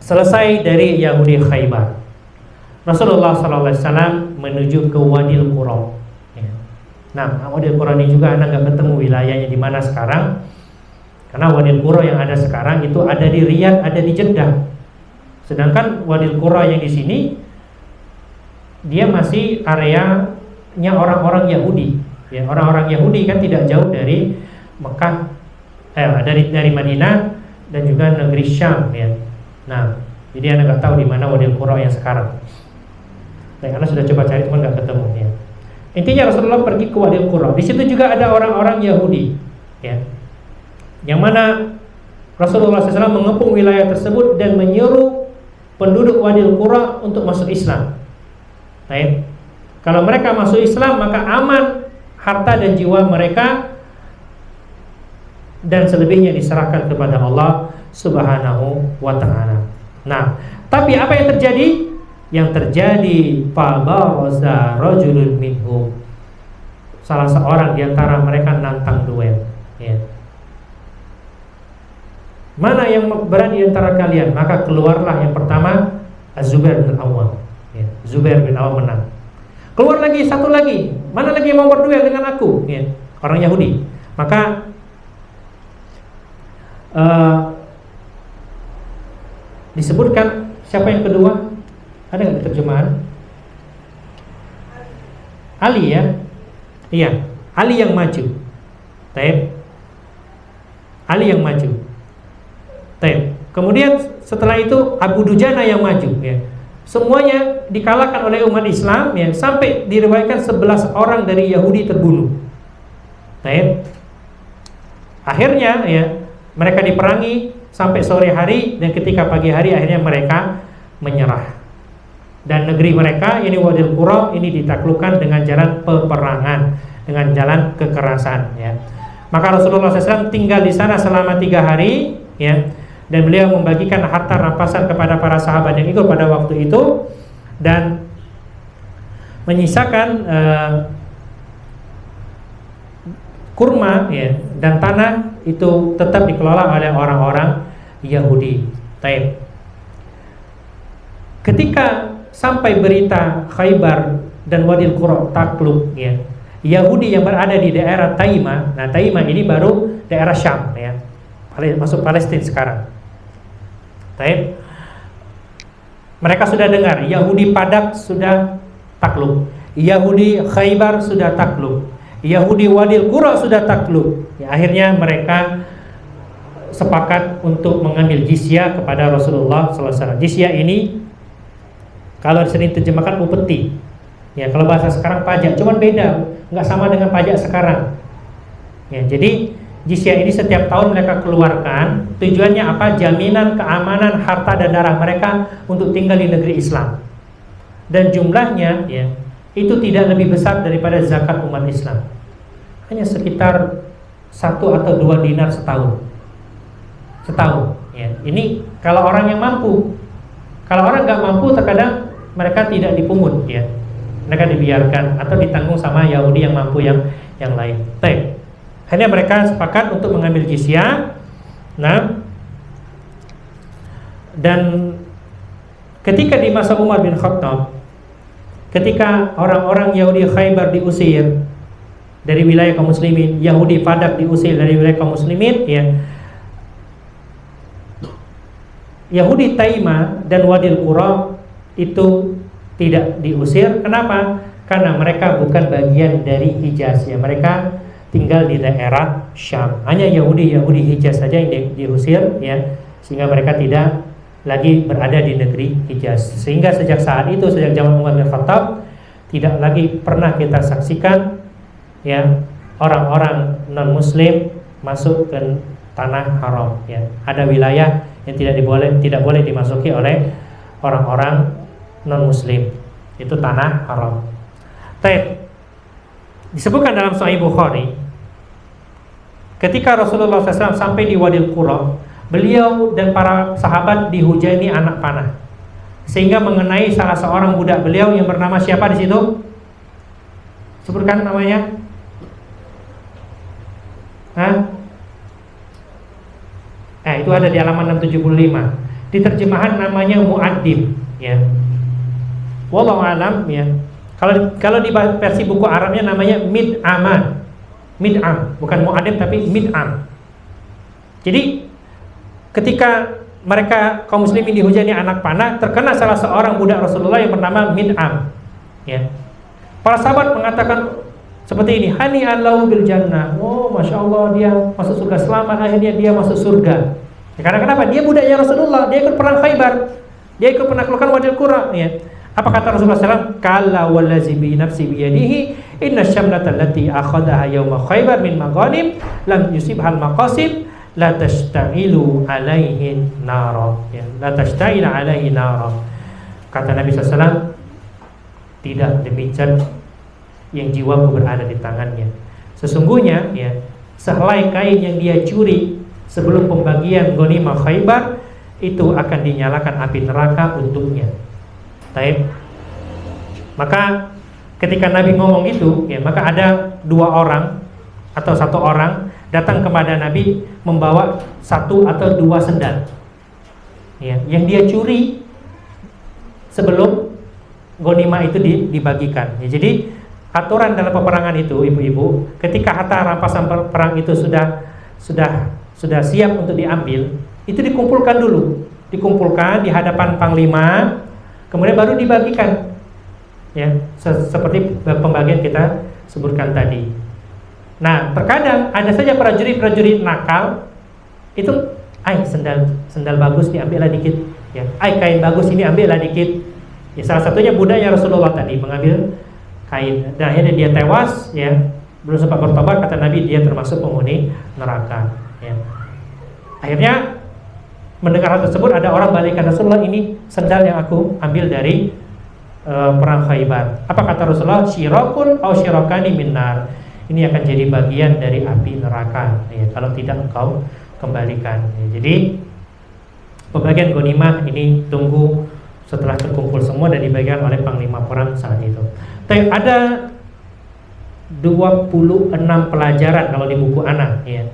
selesai dari Yahudi Khaybar, Rasulullah SAW menuju ke Wadil Qura. Ya. Nah, Wadil Qura ini juga Anda nggak ketemu wilayahnya di mana sekarang, karena Wadil Qura yang ada sekarang itu ada di Riyadh, ada di Jeddah. Sedangkan Wadil Qura yang di sini dia masih areanya orang-orang Yahudi. Ya, orang-orang Yahudi kan tidak jauh dari Mekah, dari Madinah dan juga negeri Syam, ya. Nah, jadi Anda nggak tahu di mana Wadil Qura yang sekarang. Nah, Anda sudah coba cari cuma nggak ketemu, ya. Intinya Rasulullah pergi ke Wadil Qura. Di situ juga ada orang-orang Yahudi, ya. Yang mana Rasulullah SAW mengepung wilayah tersebut dan menyuruh penduduk Wadil Qura untuk masuk Islam. Baik. Kalau mereka masuk Islam maka aman harta dan jiwa mereka, dan selebihnya diserahkan kepada Allah Subhanahu wa ta'ala. Nah, tapi apa yang terjadi? Yang terjadi fabaraza rajulun minhum. Salah seorang di antara mereka nantang duel, ya. Mana yang berani di antara kalian? Maka keluarlah yang pertama Az-Zubair bin Awwam. Ya, Zubair bin Awwam menang. Keluar lagi satu lagi. Mana lagi yang mau berduel dengan aku? Ya, orang Yahudi. Maka disebutkan siapa yang kedua? Ada nggak terjemahan? Ali, ya. Iya, Ali yang maju. Taib. Ali yang maju. Taib. Kemudian setelah itu Abu Dujana yang maju, ya. Semuanya dikalahkan oleh umat Islam, ya, sampai diriwayatkan 11 orang dari Yahudi terbunuh. Taib. Akhirnya, ya, mereka diperangi sampai sore hari, dan ketika pagi hari akhirnya mereka menyerah. Dan negeri mereka ini Wadil Qura ini ditaklukkan dengan jalan peperangan, dengan jalan kekerasan, ya. Maka Rasulullah SAW tinggal di sana selama 3 hari, ya. Dan beliau membagikan harta rampasan kepada para sahabat yang ikut pada waktu itu, dan menyisakan kurma, ya, dan tanah itu tetap dikelola oleh orang-orang Yahudi. Taib. Ketika sampai berita Khaybar dan Wadil Qura takluk, ya, Yahudi yang berada di daerah Taimah. Nah, Taimah ini baru daerah Syam, ya, masuk Palestina sekarang. Taib. Mereka sudah dengar Yahudi Padak sudah takluk, Yahudi Khaybar sudah takluk, Yahudi Wadil Qura sudah takluk. Ya, akhirnya mereka sepakat untuk mengambil jizyah kepada Rasulullah SAW. Jizyah ini kalau sering terjemahkan upeti, ya, kalau bahasa sekarang pajak, cuman beda, nggak sama dengan pajak sekarang. Ya, jadi jizyah ini setiap tahun mereka keluarkan. Tujuannya apa? Jaminan keamanan harta dan darah mereka untuk tinggal di negeri Islam. Dan jumlahnya, ya, itu tidak lebih besar daripada zakat umat Islam. Hanya sekitar 1 atau 2 dinar setahun. Ya. Ini kalau orang yang mampu. Kalau orang nggak mampu, terkadang mereka tidak dipungut, ya. Mereka dibiarkan atau ditanggung sama Yahudi yang mampu yang lain. Baik. Akhirnya mereka sepakat untuk mengambil jizyah. Nah, dan ketika di masa Umar bin Khattab, ketika orang-orang Yahudi Khaybar diusir dari wilayah kaum muslimin, Yahudi Padak diusir dari wilayah kaum muslimin, ya, Yahudi Taimah dan Wadil Qura itu tidak diusir. Kenapa? Karena mereka bukan bagian dari Hijaz, ya. Mereka tinggal di daerah Syam. Hanya Yahudi Hijaz saja yang diusir, ya, sehingga mereka tidak lagi berada di negeri Hijaz. Sehingga sejak saat itu, sejak zaman Umar bin Khattab, tidak lagi pernah kita saksikan, ya, orang-orang non Muslim masuk ke tanah haram, ya. Ada wilayah yang tidak boleh dimasuki oleh orang-orang non Muslim, itu tanah haram. Baik. Disebutkan dalam Sahih Bukhari, ketika Rasulullah SAW sampai di Wadil Qura, beliau dan para sahabat dihujani anak panah, sehingga mengenai salah seorang budak beliau yang bernama siapa di situ? Sebutkan namanya. Itu ada di halaman 675. Di terjemahan namanya Mu'addim, ya. Wallahu alam, ya. Kalau di versi buku Arabnya namanya Mid'am, bukan Mu'addim tapi Mid'am. Jadi ketika mereka kaum muslimin dihujani anak panah, terkena salah seorang budak Rasulullah yang bernama Mid'am, ya. Para sahabat mengatakan seperti ini, hani allahu bil jannah. Oh, masya Allah, dia masuk surga, selamat, akhirnya dia masuk surga. Ya, karena kenapa? Dia budaknya Rasulullah, dia ikut perang Khaybar, dia ikut penaklukan Wadil Qura, ya. Apa kata Rasulullah SAW? Kala wallazi bi nafsi biyadihi inna syamlata allati akhadaha yawma Khaybar min maghanim lam yusibhal maqasim la tashtailu alaihi nara, ya. La tashtailu alaihi nara. Kata Nabi SAW, tidak demikian yang jiwaku berada di tangannya. Sesungguhnya, ya, sehelai kain yang dia curi sebelum pembagian ghanimah Khaybar itu akan dinyalakan api neraka untuknya. Taib. Maka ketika Nabi ngomong itu, ya, maka ada dua orang atau satu orang datang kepada Nabi membawa satu atau dua sendal, ya, yang dia curi sebelum ghanimah itu dibagikan. Ya, jadi aturan dalam peperangan itu, ibu-ibu, ketika harta rampasan perang itu sudah siap untuk diambil, itu dikumpulkan dulu, dikumpulkan di hadapan panglima, kemudian baru dibagikan, ya, seperti pembagian kita sebutkan tadi. Nah, terkadang ada saja prajurit-prajurit nakal itu, sendal bagus diambillah dikit, ya, kain bagus ini ambillah dikit, ya. Salah satunya budaknya Rasulullah tadi mengambil kain, dan akhirnya dia tewas, ya, belum sempat bertobat, kata Nabi dia termasuk penghuni neraka, ya. Akhirnya mendengar hal tersebut, ada orang balikan Rasulullah, ini sendal yang aku ambil dari perang Khaybar. Apa kata Rasulullah? Syirakun au syirakani minnar. Ini akan jadi bagian dari api neraka, ya, kalau tidak engkau kembalikan, ya. Jadi pembagian ghanimah ini tunggu setelah terkumpul semua dan dibagikan oleh panglima perang saat itu. Tapi ada 26 pelajaran kalau di buku anak, ya,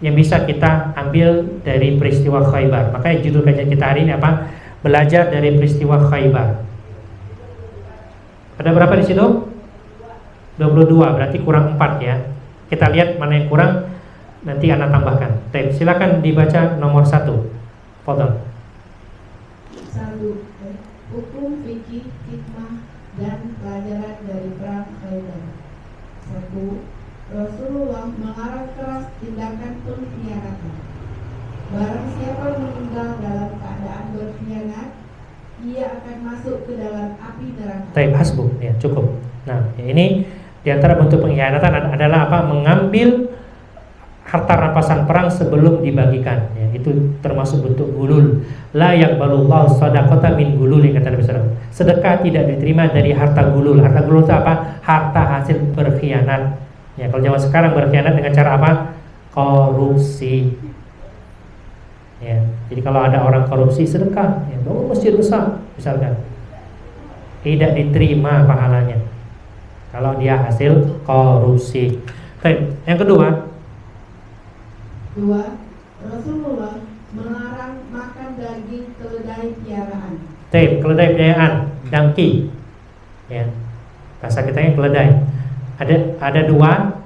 yang bisa kita ambil dari peristiwa Khaybar. Makanya judul kajian kita hari ini apa? Belajar dari peristiwa Khaybar. Ada berapa di situ? 22, berarti kurang 4, ya. Kita lihat mana yang kurang, nanti anak tambahkan. Baik, silakan dibaca nomor 1. Fadhal. 1. Hukum fikih, hikmah dan pelajaran dari perang Khaybar. 1. Rasulullah melarang keras tindakan pengkhianatan. Barang siapa meninggal dalam keadaan berkhianat, ia akan masuk ke dalam api neraka. Taib hasbuk, ya, cukup. Nah, ini diantara bentuk pengkhianatan adalah apa? Mengambil harta rampasan perang sebelum dibagikan, ya. Itu termasuk bentuk gulul. La yaqbalullahu shadaqata min gulul, kata Nabi SAW. Sedekah tidak diterima dari harta gulul. Harta gulul itu apa? Harta hasil berkhianat. Ya, kalau zaman sekarang berkhianat dengan cara apa? Korupsi. Ya, jadi kalau ada orang korupsi sedekah, ya, masjid besar misalkan, tidak diterima pahalanya kalau dia hasil korupsi. Baik, yang kedua. 2. Rasulullah melarang makan daging keledai piaraan. Baik, keledai piaraan, dangki. Ya, bahasa kitanya keledai. Ada dua,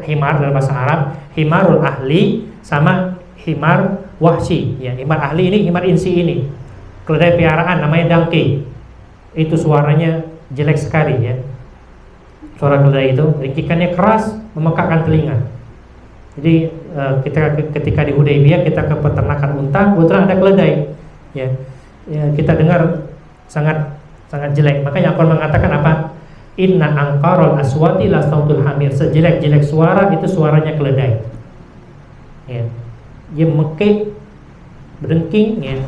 himar dalam bahasa Arab, himarul ahli sama himar wahsi, ya. Himar ahli ini, himar insi ini. Keledai piaraan namanya dangki. Itu suaranya jelek sekali, ya. Suara keledai itu ringkikannya keras, memekakkan telinga. Jadi ketika di Hudaybiyah kita ke peternakan unta, kebetulan ada keledai. Ya, kita dengar sangat jelek. Makanya Al-Quran mengatakan apa? Inna angkarul aswati la sautul hamir. Sejelek-jelek suara itu suaranya keledai. Ya. Dia mekik, berdengking, ya.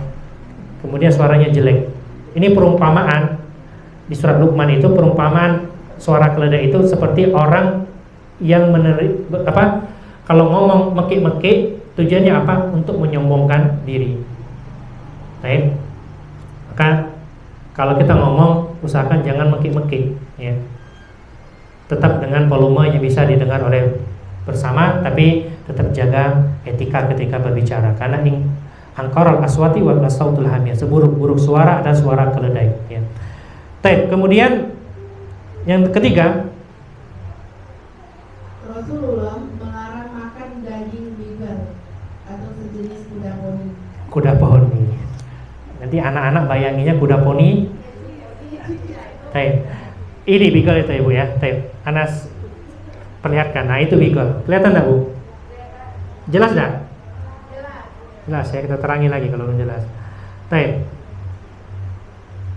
Kemudian suaranya jelek. Ini perumpamaan di surat Luqman itu, perumpamaan suara keledai itu seperti orang yang kalau ngomong mekik-mekik, tujuannya apa? Untuk menyombongkan diri. Baik. Maka kalau kita ngomong, usahakan jangan mekik-mekik, ya. Tetap dengan volume yang bisa didengar oleh bersama, tapi tetap jaga etika ketika berbicara. Karena angkarul aswati wa sautul hamir. Seburuk-buruk suara ada suara keledai, ya. Baik. Kemudian yang ketiga, Rasulullah melarang makan daging bigal atau sejenis kuda poni. Kuda poni. Nanti anak-anak bayanginya kuda poni. Baik. Ini beagle itu Ibu ya. Baik. Anas perlihatkan. Nah, itu beagle. Kelihatan enggak, Bu? Jelas enggak? Jelas ya, kita terangi lagi kalau belum jelas. Baik.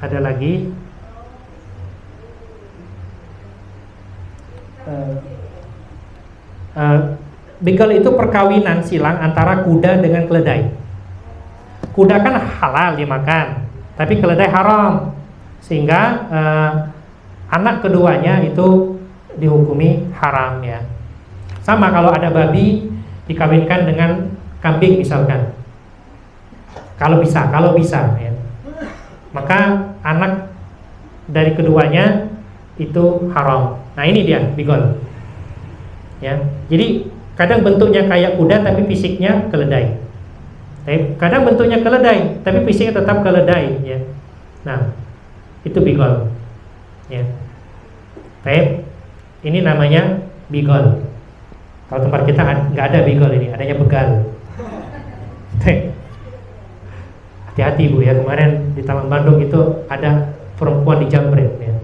Ada lagi. Beagle itu perkawinan silang antara kuda dengan keledai. Kuda kan halal dimakan, tapi keledai haram. Sehingga anak keduanya itu dihukumi haram, ya. Sama kalau ada babi dikawinkan dengan kambing misalkan. Kalau bisa, ya. Maka anak dari keduanya itu haram. Nah, ini dia beagle. Ya. Jadi kadang bentuknya kayak kuda tapi fisiknya keledai. Kadang bentuknya keledai tapi fisiknya tetap keledai, ya. Nah, itu beagle. Ya. Baik. Ini namanya beagle. Kalau tempat kita nggak ada beagle ini, adanya begal. Hati-hati Bu ya, kemarin di Taman Bandung itu ada perempuan dijambret, ya.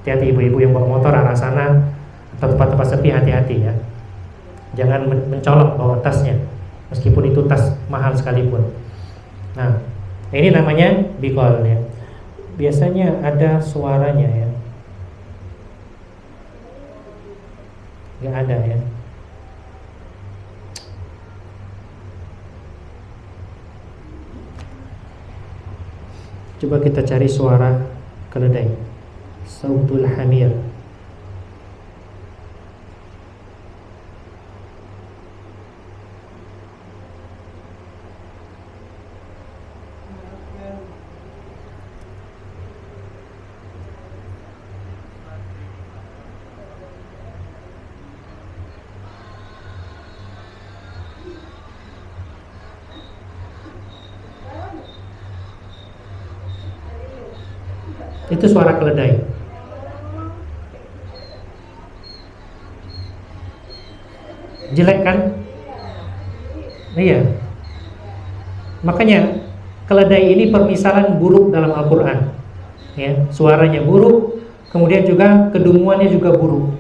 Hati-hati ibu-ibu yang bawa motor arah sana atau tempat-tempat sepi, hati-hati ya. Jangan mencolok bawa tasnya, meskipun itu tas mahal sekalipun. Nah, ini namanya beagle, ya. Biasanya ada suaranya, ya. Nggak ada, ya. Coba kita cari suara keledai. Sautul hamir. Itu suara keledai. Jelek kan? Iya. Makanya keledai ini permisalan buruk dalam Al-Quran, ya. Suaranya buruk, kemudian juga kedunguannya juga buruk.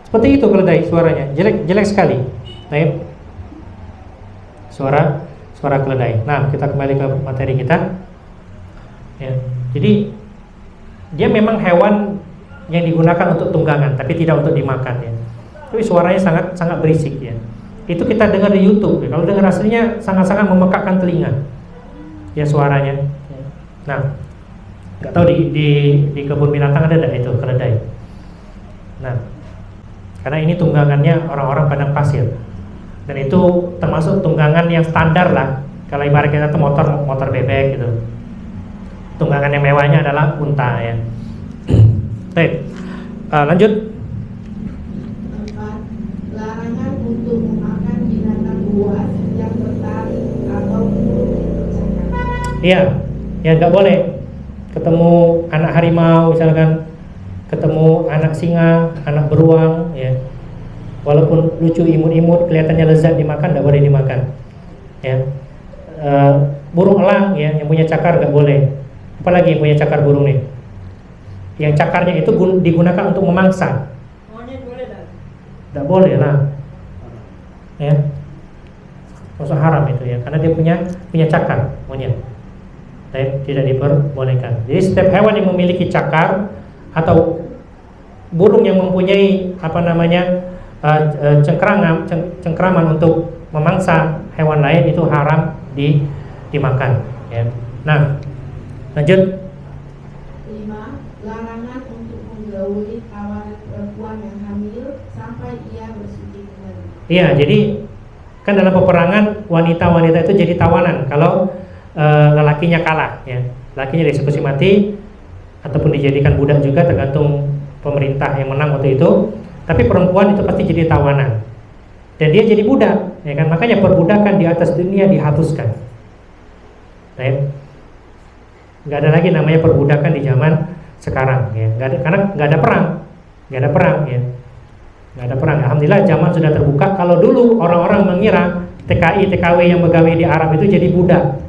Seperti itu keledai suaranya, jelek sekali. Baik. Suara keledai. Nah, kita kembali ke materi kita. Ya. Jadi dia memang hewan yang digunakan untuk tunggangan, tapi tidak untuk dimakan, ya. Tapi suaranya sangat berisik, ya. Itu kita dengar di YouTube, ya. Kalau dengar aslinya sangat memekakkan telinga, ya, suaranya. Ya. Nah, nggak tahu di kebun binatang ada nggak itu keledai. Nah, karena ini tunggangannya orang-orang padang pasir. Dan itu termasuk tunggangan yang standar lah. Kalau ibarat kita tuh motor bebek gitu. Tunggangan yang mewahnya adalah unta, ya. Baik, lanjut. 4. Larangan untuk memakan binatang buas yang bertaring atau burung yang bercakap. Iya, ya nggak boleh. Ketemu anak harimau misalkan, ketemu anak singa, anak beruang, ya. Walaupun lucu, imut-imut, kelihatannya lezat dimakan, tidak boleh dimakan, ya. Burung elang, ya, yang punya cakar nggak boleh. Apalagi yang punya cakar burung nih? Yang cakarnya itu digunakan untuk memangsa. Monyet boleh tak? Tidak boleh lah, ya. Maksud haram itu ya, karena dia punya cakar monyet. Tidak diperbolehkan. Jadi setiap hewan yang memiliki cakar atau burung yang mempunyai cengkraman untuk memangsa hewan lain itu haram dimakan. Ya. Nah, lanjut. 5. Larangan untuk menggauli kawan perempuan yang hamil sampai ia bersuci kembali. Iya, jadi kan dalam peperangan wanita-wanita itu jadi tawanan kalau lelakinya kalah, ya. Lelakinya dieksekusi mati ataupun dijadikan budak juga, tergantung pemerintah yang menang waktu itu. Tapi perempuan itu pasti jadi tawanan dan dia jadi budak, ya kan? Makanya perbudakan di atas dunia dihapuskan. Nggak ada lagi namanya perbudakan di zaman sekarang, ya. Karena nggak ada perang, ya. Nggak ada perang. Alhamdulillah zaman sudah terbuka. Kalau dulu orang-orang mengira TKI, TKW yang begawe di Arab itu jadi budak.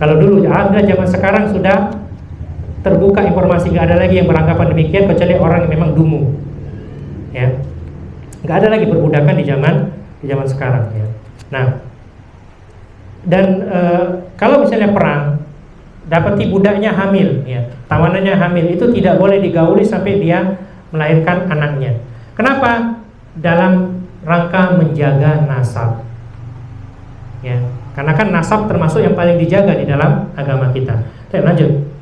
Kalau dulu, alhamdulillah zaman sekarang sudah terbuka informasi, nggak ada lagi yang beranggapan demikian kecuali orang yang memang dungu, ya. Nggak ada lagi perbudakan di zaman sekarang, ya. Nah, dan kalau misalnya perang dapati budaknya hamil, ya, tawanannya hamil, itu tidak boleh digauli sampai dia melahirkan anaknya. Kenapa? Dalam rangka menjaga nasab, ya, karena kan nasab termasuk yang paling dijaga di dalam agama kita. Oke, lanjut.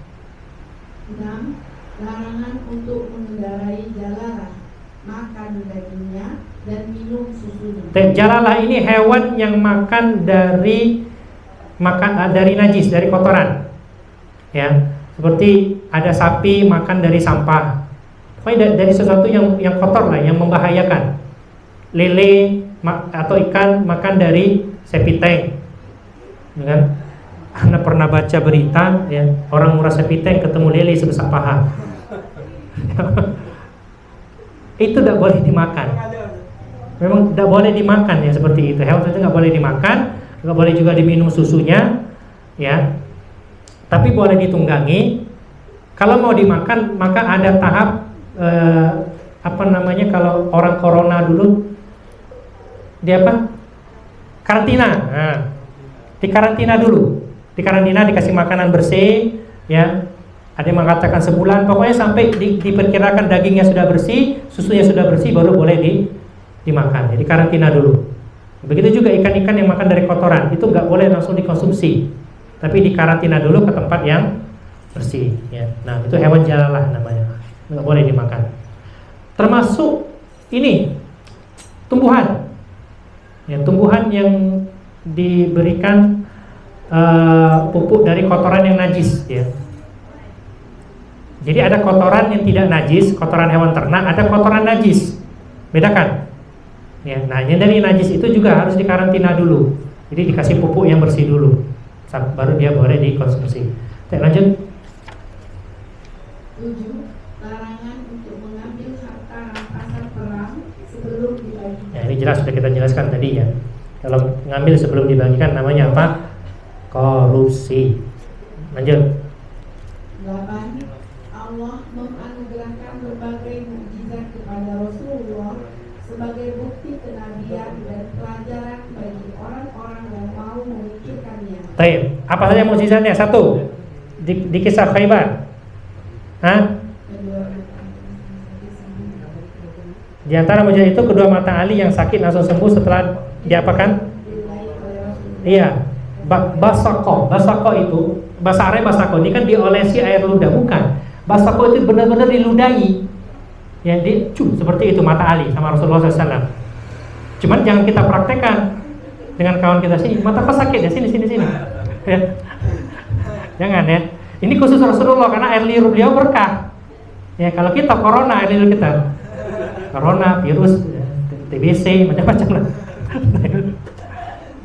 6. Larangan untuk mengendarai jalalah, makan dagingnya dan minum susunya. Jalalah ini hewan yang makan dari najis, dari kotoran, ya. Seperti ada sapi makan dari sampah, pokoknya dari sesuatu yang kotor lah, yang membahayakan. Lele atau ikan makan dari sepiteng, ya kan? Anda pernah baca berita, ya, orang murah sepiteng ketemu lele sebesar paha. Itu tidak boleh dimakan. Memang tidak boleh dimakan, ya, seperti itu. Hewan itu nggak boleh dimakan, nggak boleh juga diminum susunya, ya. Tapi boleh ditunggangi. Kalau mau dimakan, maka ada tahap kalau orang corona dulu, dia karantina. Nah, dikarantina dulu. Dikarantina, dikasih makanan bersih, ya. Ada yang mengatakan sebulan, pokoknya sampai diperkirakan dagingnya sudah bersih, susunya sudah bersih, baru boleh dimakan. Jadi karantina dulu. Begitu juga ikan-ikan yang makan dari kotoran, itu nggak boleh langsung dikonsumsi, tapi dikarantina dulu ke tempat yang bersih, ya. Nah, itu hewan jalalah namanya, nggak boleh dimakan. Termasuk ini tumbuhan, ya, tumbuhan yang diberikan pupuk dari kotoran yang najis, ya. Jadi ada kotoran yang tidak najis, kotoran hewan ternak, ada kotoran najis. Bedakan. Ya, nah, yang dari najis itu juga harus dikarantina dulu. Jadi dikasih pupuk yang bersih dulu, baru dia boleh dikonsumsi. Oke, lanjut. 7. Larangan untuk mengambil harta rampasan perang sebelum dibagikan. Ya, ini jelas sudah kita jelaskan tadi, ya. Kalau ngambil sebelum dibagikan namanya apa? Korupsi. Lanjut. 8. Allah menganugerahkan berbagai mukjizat kepada Rasulullah sebagai bukti kenabian dan pelajaran bagi orang-orang yang mau memikirkannya. Baik, apa saja mukjizatnya? 1. Di kisah Khaybar. Di antara mukjizat itu kedua mata Ali yang sakit langsung sembuh setelah diapakan? Iya. Basako itu bahasa Arab, basako ini kan diolesi air ludah, bukan. Basako itu benar-benar diludahi, ya, seperti itu mata Ali sama Rasulullah SAW. Cuman jangan kita praktekkan dengan kawan kita sini. Mata kau sakit ya, sini. Ya. Jangan, ya. Ini khusus Rasulullah karena air liur beliau berkah. Ya, kalau kita corona, air liur kita corona, virus, TBC, macam-macam lah.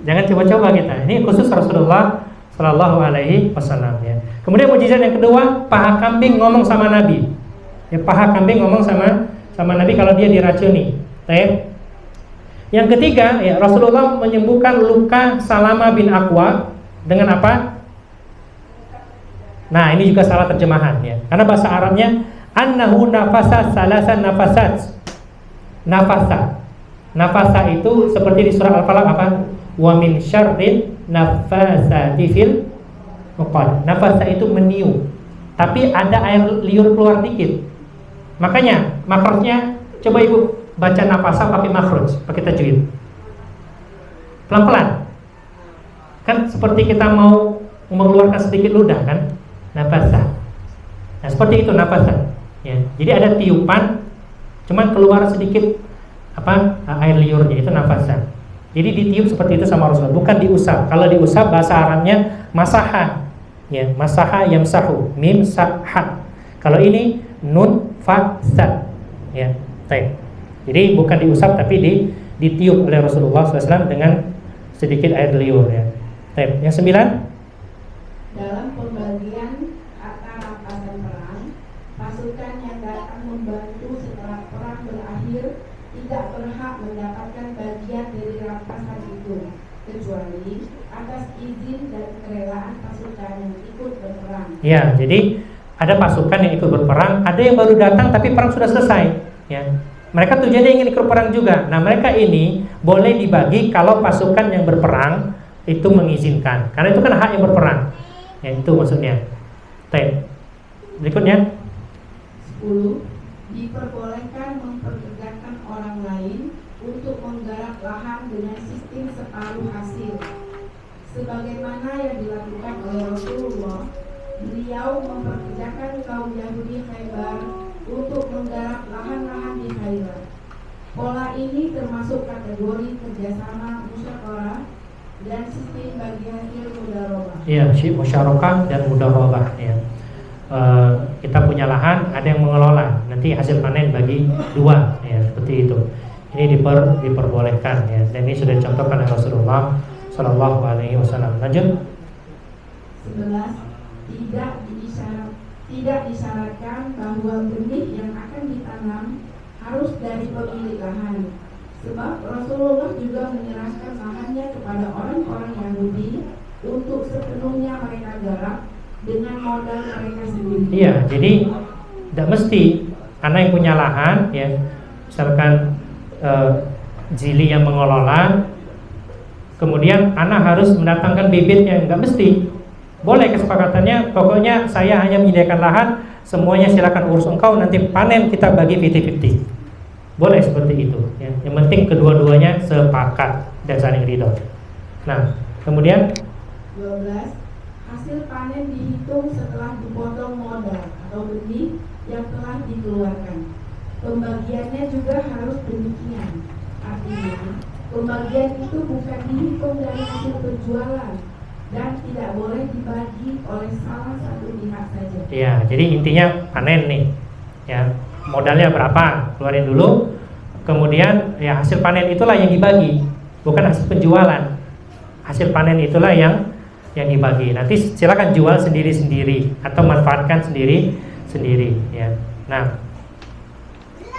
Jangan coba-coba kita. Ini khusus Rasulullah Sallallahu Alaihi Wasallam, ya. Kemudian mukjizat yang kedua, paha kambing ngomong sama Nabi. Ya, paha kambing ngomong sama Nabi kalau dia diracuni. Baik. Yang ketiga, ya, Rasulullah menyembuhkan luka Salama bin Aqwa dengan apa? Nah, ini juga salah terjemahan, ya. Karena bahasa Arabnya annahu nafasa salasan nafasat. Nafasa itu seperti di surah Al-Falaq apa? Wa min syarrin nafasati fil uqad. Nafasa itu meniup, tapi ada air liur keluar dikit. Makanya makrojnya, coba ibu baca nafasa pakai makroj, pakai tajwid. Pelan-pelan. Kan seperti kita mau mengeluarkan sedikit ludah kan? Nafasa. Nah, seperti itu nafasa. Ya. Jadi ada tiupan, cuman keluar sedikit air liurnya, itu nafasa. Jadi ditiup seperti itu sama Rasulullah, bukan diusap. Kalau diusap bahasa Arabnya masaha. Ya, masaha yamsahu, mim sahha. Kalau ini nun fa sa. Ya, baik. Jadi bukan diusap tapi ditiup oleh Rasulullah SAW dengan sedikit air liur ya. Baik. Yang 9, dalam pembagian harta rampasan perang, pasukan yang datang membantu setelah perang berakhir tidak berhak mendapatkan bagian dari rampasan itu, kecuali atas izin dan kerelaan pasukan yang ikut berperang. Ya, jadi ada pasukan yang ikut berperang, ada yang baru datang tapi perang sudah selesai. Ya, mereka tujuannya ingin ikut perang juga. Nah, mereka ini boleh dibagi kalau pasukan yang berperang itu mengizinkan, karena itu kan hak yang berperang. Ya, itu maksudnya. Baik. Berikutnya 10. Diperbolehkan memperkerjakan orang lain untuk menggarap lahan dengan sistem separuh hasil, sebagaimana yang dilakukan oleh Rasulullah. Beliau memperkerjakan kaum Yahudi Khaybar untuk menggarap lahan-lahan di Khaybar. Pola ini termasuk kategori kerjasama musyawarah dan sistem bagi hasil mudharabah. iya, musyarakah dan mudharabah ya. Kita punya lahan, ada yang mengelola, nanti hasil panen bagi dua ya, seperti itu. Ini diperbolehkan ya, dan ini sudah dicontohkan oleh Rasulullah Shallallahu Alaihi Wasallam. Lanjut. 11. Tidak disyaratkan bahwa benih yang akan ditanam harus dari pemilik lahan, sebab Rasulullah juga menyerahkan lahannya kepada orang-orang Yahudi untuk sepenuhnya mereka garap dengan modal mereka sendiri. Iya, jadi tidak mesti karena yang punya lahan ya, misalkan Zili yang mengelola, kemudian anak harus mendatangkan bibitnya, nggak mesti. Boleh kesepakatannya, pokoknya saya hanya menyediakan lahan, semuanya silakan urus engkau, nanti panen kita bagi 50-50. Boleh seperti itu ya. Yang penting kedua-duanya sepakat dan saling ridho. Nah, kemudian 12. Hasil panen dihitung setelah dipotong modal atau benih yang telah dikeluarkan. Pembagiannya juga harus demikian. Artinya, pembagian itu bukan dihitung dari hasil penjualan dan tidak boleh dibagi oleh salah satu pihak saja. ya, jadi intinya panen nih. Ya, modalnya berapa? Keluarin dulu. Kemudian ya hasil panen itulah yang dibagi, bukan hasil penjualan. Hasil panen itulah yang dibagi. Nanti silakan jual sendiri-sendiri atau manfaatkan sendiri-sendiri ya. Nah,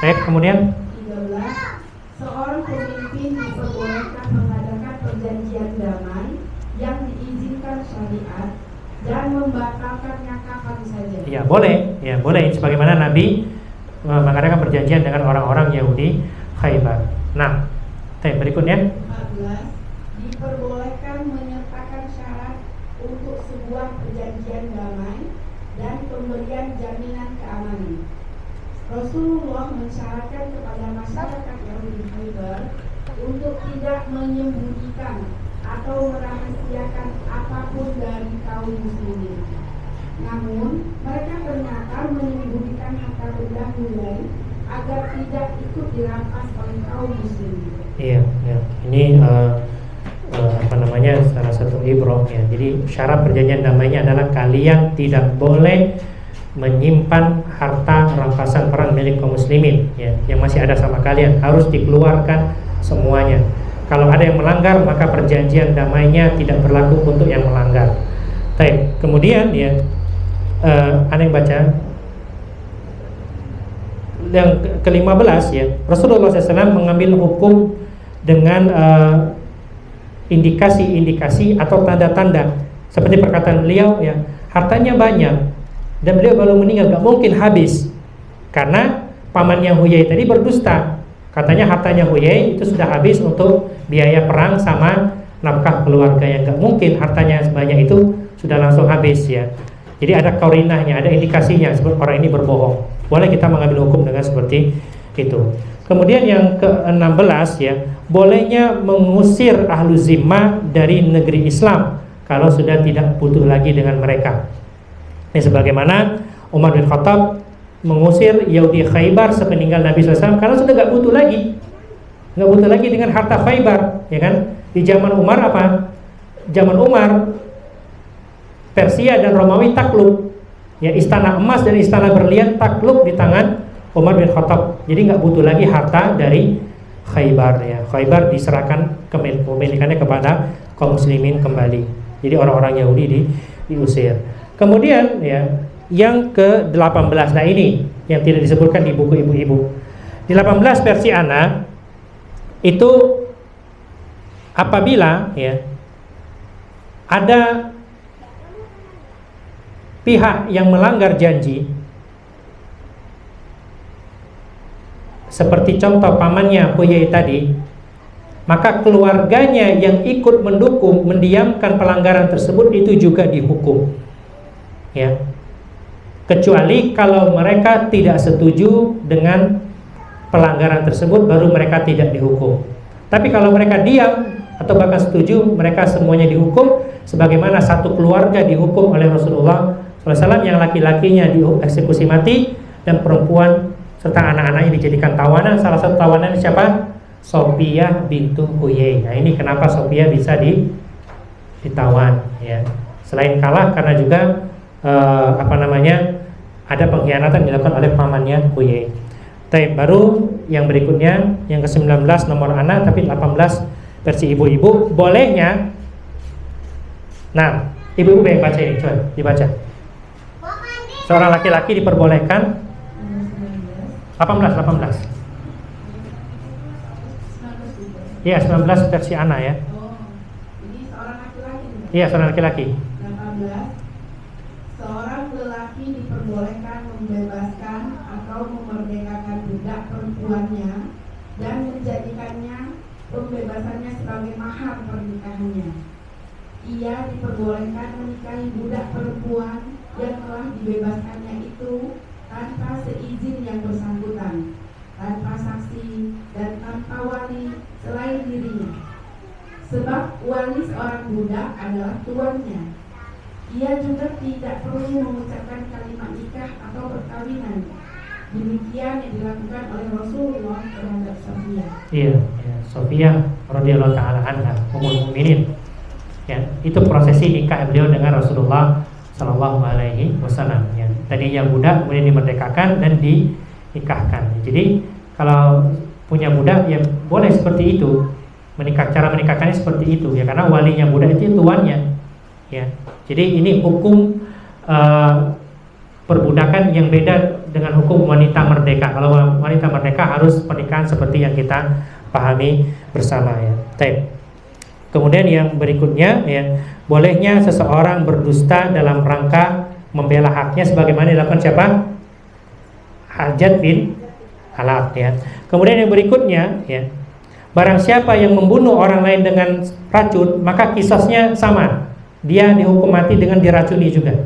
baik, kemudian 13. Seorang pemimpin diperbolehkan mengadakan perjanjian damai yang diizinkan syariat dan membatalkannya kapan saja. ya boleh sebagaimana Nabi mengadakan perjanjian dengan orang-orang Yahudi Khaybar. Nah, berikutnya 14. Diperbolehkan menyertakan syarat untuk sebuah perjanjian damai dan pemberian jaminan keamanan. Rasulullah mensyaratkan kepada masyarakat Yahudi Khaybar untuk tidak menyembunyikan atau merahasiakan apapun dari kaum muslimin. Namun, mereka ternyata menyembunyikan harta benda nilai agar tidak ikut dirampas oleh kaum muslimin. Iya, ya. Ini salah satu ibrah ya. Jadi syarat perjanjian damainya adalah kalian tidak boleh menyimpan harta rampasan perang milik kaum muslimin ya, yang masih ada sama kalian, harus dikeluarkan semuanya. Kalau ada yang melanggar, maka perjanjian damainya tidak berlaku untuk yang melanggar. Baik, kemudian ya, ada yang baca yang ke-15 ya, Rasulullah SAW mengambil hukum dengan indikasi-indikasi atau tanda-tanda seperti perkataan beliau ya, hartanya banyak dan beliau baru meninggal, gak mungkin habis Karena pamannya Huyai tadi berdusta. Katanya hartanya Huyai itu sudah habis untuk biaya perang sama nafkah keluarga, yang nggak mungkin hartanya sebanyak itu sudah langsung habis ya. Jadi ada kaurinahnya, ada indikasinya orang ini berbohong. Boleh kita mengambil hukum dengan seperti itu. Kemudian yang ke-16 ya, bolehnya mengusir ahlu zimmah dari negeri Islam kalau sudah tidak butuh lagi dengan mereka. Ini sebagaimana Umar bin Khattab mengusir Yahudi Khaybar sepeninggal Nabi SAW karena sudah nggak butuh lagi dengan harta Khaybar, ya kan? Di zaman Umar apa? Zaman Umar Persia dan Romawi takluk, ya, istana emas dan istana berlian takluk di tangan Umar bin Khattab. Jadi nggak butuh lagi harta dari Khaybar ya. Khaybar diserahkan kepemilikannya kepada kaum muslimin kembali. Jadi orang-orang Yahudi diusir. Kemudian ya, yang ke-18. Nah ini yang tidak disebutkan di buku ibu-ibu. Di 18 versi Ana itu apabila ya ada pihak yang melanggar janji, seperti contoh pamannya Huyai tadi, maka keluarganya yang ikut mendukung mendiamkan pelanggaran tersebut itu juga dihukum ya. Kecuali kalau mereka tidak setuju dengan pelanggaran tersebut, baru mereka tidak dihukum. Tapi kalau mereka diam atau bahkan setuju, mereka semuanya dihukum. Sebagaimana satu keluarga dihukum oleh Rasulullah SAW, yang laki-lakinya dieksekusi mati dan perempuan serta anak-anaknya dijadikan tawanan. Salah satu tawanan siapa? Sofiyah bintu Huyai. Nah ini kenapa Sofiyah bisa ditawan ya. Selain kalah karena juga ada pengkhianatan dilakukan oleh pamannya Huyai. Baru yang berikutnya, yang ke-19 nomor anak tapi 18 versi ibu-ibu, bolehnya. Nah, ibu-ibu yang baca ini, coba dibaca. Seorang laki-laki diperbolehkan 18. Iya, 19 versi anak ya. Ini seorang laki-laki. Iya, seorang laki-laki. 18. Seorang lelaki diperbolehkan membebaskan atau memerdekakan budak perempuannya dan menjadikannya pembebasannya sebagai mahar pernikahannya. Ia diperbolehkan menikahi budak perempuan yang telah dibebaskannya itu tanpa seizin yang bersangkutan, tanpa saksi dan tanpa wali selain dirinya. Sebab wali seorang budak adalah tuannya. Ia juga tidak perlu mengucapkan kalimat nikah atau perkawinan. Demikian yang dilakukan oleh Rasulullah terhadap Sofiyah. Iya, ya, Sofiyah radhiyallahu taala anha, ummul mukminin. Ya, itu prosesi nikah beliau dengan Rasulullah sallallahu alaihi wasallam. Ya, tadinya budak kemudian dimerdekakan dan dinikahkan. Jadi kalau punya budak ya boleh seperti itu. Cara menikahkannya seperti itu ya, karena walinya budak itu tuannya. Ya. Jadi ini hukum perbudakan yang beda dengan hukum wanita merdeka. Kalau wanita merdeka harus pernikahan seperti yang kita pahami bersama ya. Kemudian yang berikutnya ya, bolehnya seseorang berdusta dalam rangka membela haknya sebagaimana dilakukan siapa? Hajat bin Alat ya. Kemudian yang berikutnya ya, barang siapa yang membunuh orang lain dengan racun, maka kisosnya sama. Dia dihukum mati dengan diracuni juga.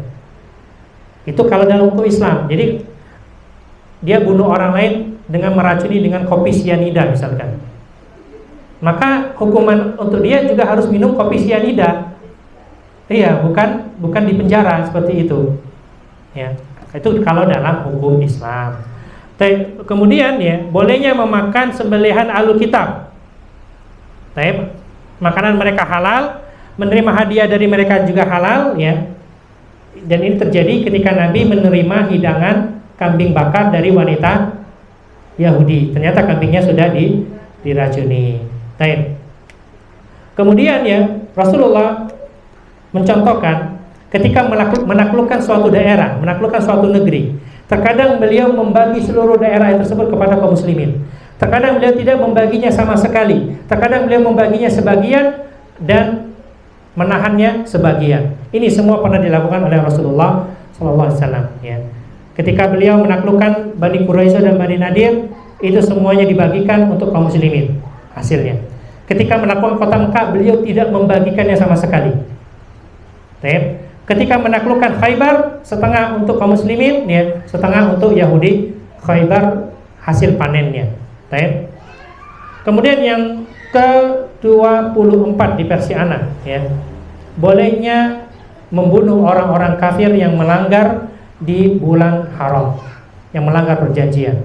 Itu kalau dalam hukum Islam. Jadi dia bunuh orang lain dengan meracuni dengan kopi sianida misalkan. Maka hukuman untuk dia juga harus minum kopi sianida. Iya, bukan di penjara seperti itu. Ya, itu kalau dalam hukum Islam. Kemudian ya, bolehnya memakan sembelihan ahlu kitab. Makanan mereka halal, menerima hadiah dari mereka juga halal ya. Dan ini terjadi ketika Nabi menerima hidangan kambing bakar dari wanita Yahudi. Ternyata kambingnya sudah diracuni. Kemudian ya, Rasulullah mencontohkan ketika menaklukkan suatu daerah, menaklukkan suatu negeri, terkadang beliau membagi seluruh daerah tersebut kepada kaum muslimin. Terkadang beliau tidak membaginya sama sekali. Terkadang beliau membaginya sebagian dan menahannya sebagian. Ini semua pernah dilakukan oleh Rasulullah SAW ya. Ketika beliau menaklukkan Bani Quraisyah dan Bani Nadir, itu semuanya dibagikan untuk kaum muslimin hasilnya. Ketika menaklukkan kota Mekah, beliau tidak membagikannya sama sekali. Ketika menaklukkan Khaybar, setengah untuk kaum muslimin, ya, setengah untuk Yahudi. Khaybar hasil panennya. Kemudian yang ke-24 di Persiana, ya, bolehnya membunuh orang-orang kafir yang melanggar di bulan haram, yang melanggar perjanjian.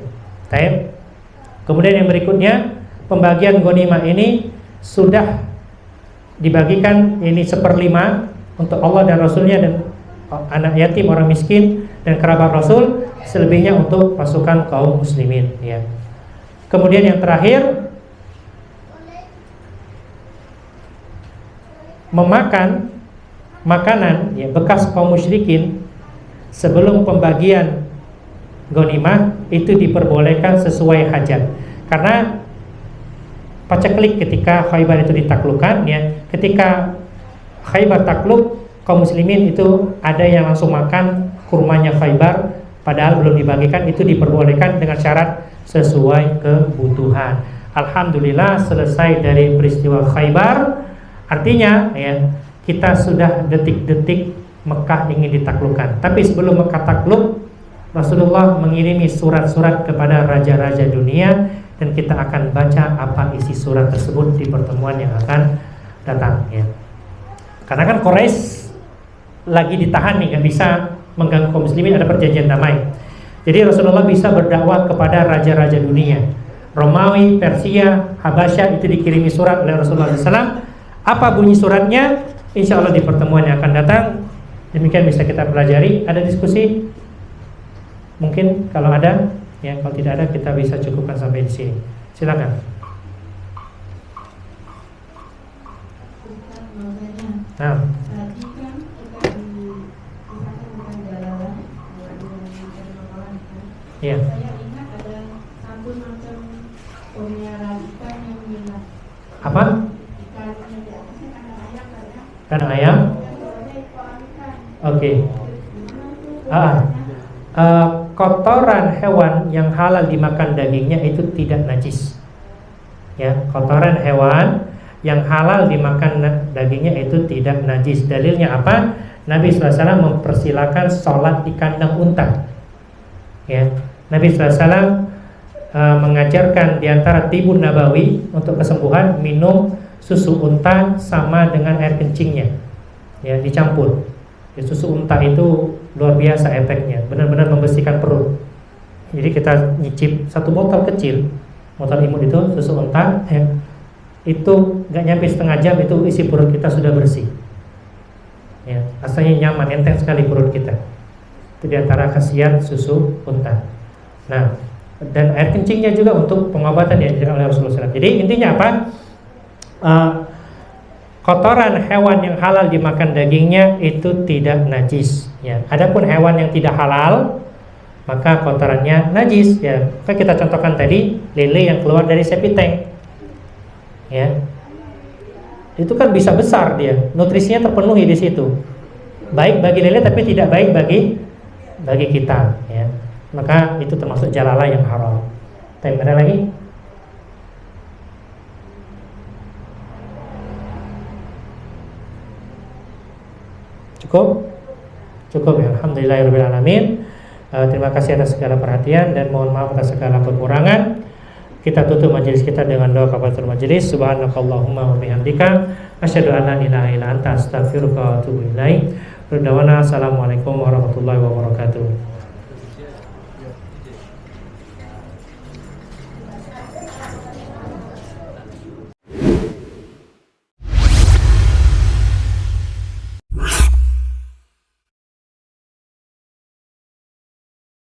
Kemudian yang berikutnya, pembagian ghanimah ini sudah dibagikan ini 1/5 untuk Allah dan Rasulnya dan anak yatim, orang miskin dan kerabat Rasul, selebihnya untuk pasukan kaum muslimin, ya. Kemudian yang terakhir, memakan makanan, ya, bekas kaum musyrikin sebelum pembagian ghanimah itu diperbolehkan sesuai hajat. Karena paceklik ketika Khaybar itu ditaklukkan, ya, ketika Khaybar takluk, kaum muslimin itu ada yang langsung makan kurmanya Khaybar padahal belum dibagikan, itu diperbolehkan dengan syarat sesuai kebutuhan. Alhamdulillah selesai dari peristiwa Khaybar. Artinya, ya, kita sudah detik-detik Mekah ingin ditaklukkan. Tapi sebelum Mekah takluk, Rasulullah mengirimi surat-surat kepada raja-raja dunia, dan kita akan baca apa isi surat tersebut di pertemuan yang akan datang, ya. Karena kan Quraisy lagi ditahan nih, nggak bisa mengganggu kaum muslimin, ada perjanjian damai. Jadi Rasulullah bisa berdakwah kepada raja-raja dunia. Romawi, Persia, Habasyah itu dikirimi surat oleh Rasulullah SAW. Apa bunyi suratnya? Insya Allah di pertemuan yang akan datang. Demikian bisa kita pelajari. Ada diskusi? Mungkin kalau ada, ya, kalau tidak ada kita bisa cukupkan sampai di sini. Silakan. Nah, Tadi kan kita disahkan tentang jalalan iya. Saya ingat ada satu macam pemeliharaan ikan yang minat. Apa? Ikan yang di atasnya kandang ayam kan ya? Kandang ayam? Oke. Kotoran hewan yang halal dimakan dagingnya itu tidak najis. Ya, kotoran hewan yang halal dimakan dagingnya itu tidak najis. Dalilnya apa? Nabi SAW mempersilakan sholat di kandang unta. Ya, Nabi SAW mengajarkan diantara tibun nabawi untuk kesembuhan, minum susu unta sama dengan air kencingnya, ya, dicampur. Ya, susu unta itu luar biasa efeknya, benar-benar membersihkan perut. Jadi kita nyicip satu botol kecil, botol imut itu susu unta, ya, itu nggak nyampe setengah jam itu isi perut kita sudah bersih. Ya, rasanya nyaman, enteng sekali perut kita. Itu diantara khasiat susu unta. Nah, dan air kencingnya juga untuk pengobatan yang diajarkan oleh Rasulullah SAW. Jadi intinya apa? Kotoran hewan yang halal dimakan dagingnya itu tidak najis. Ya. Adapun hewan yang tidak halal, maka kotorannya najis. Ya. Maka kita contohkan tadi lele yang keluar dari septic tank. Ya. Itu kan bisa besar dia, nutrisinya terpenuhi di situ. Baik bagi lele tapi tidak baik bagi kita. Ya. Maka itu termasuk jalalah yang haram. Tapi ada lagi? Cukup ya. Alhamdulillahirrahmanirrahim. Terima kasih atas segala perhatian dan mohon maaf atas segala kekurangan. Kita tutup majelis kita dengan doa kafaratul majelis. Subhanakallahumma wa bihamdika asyhadu an la ilaha illa anta astaghfiruka wa atubu ilaik. Assalamualaikum warahmatullahi wabarakatuh.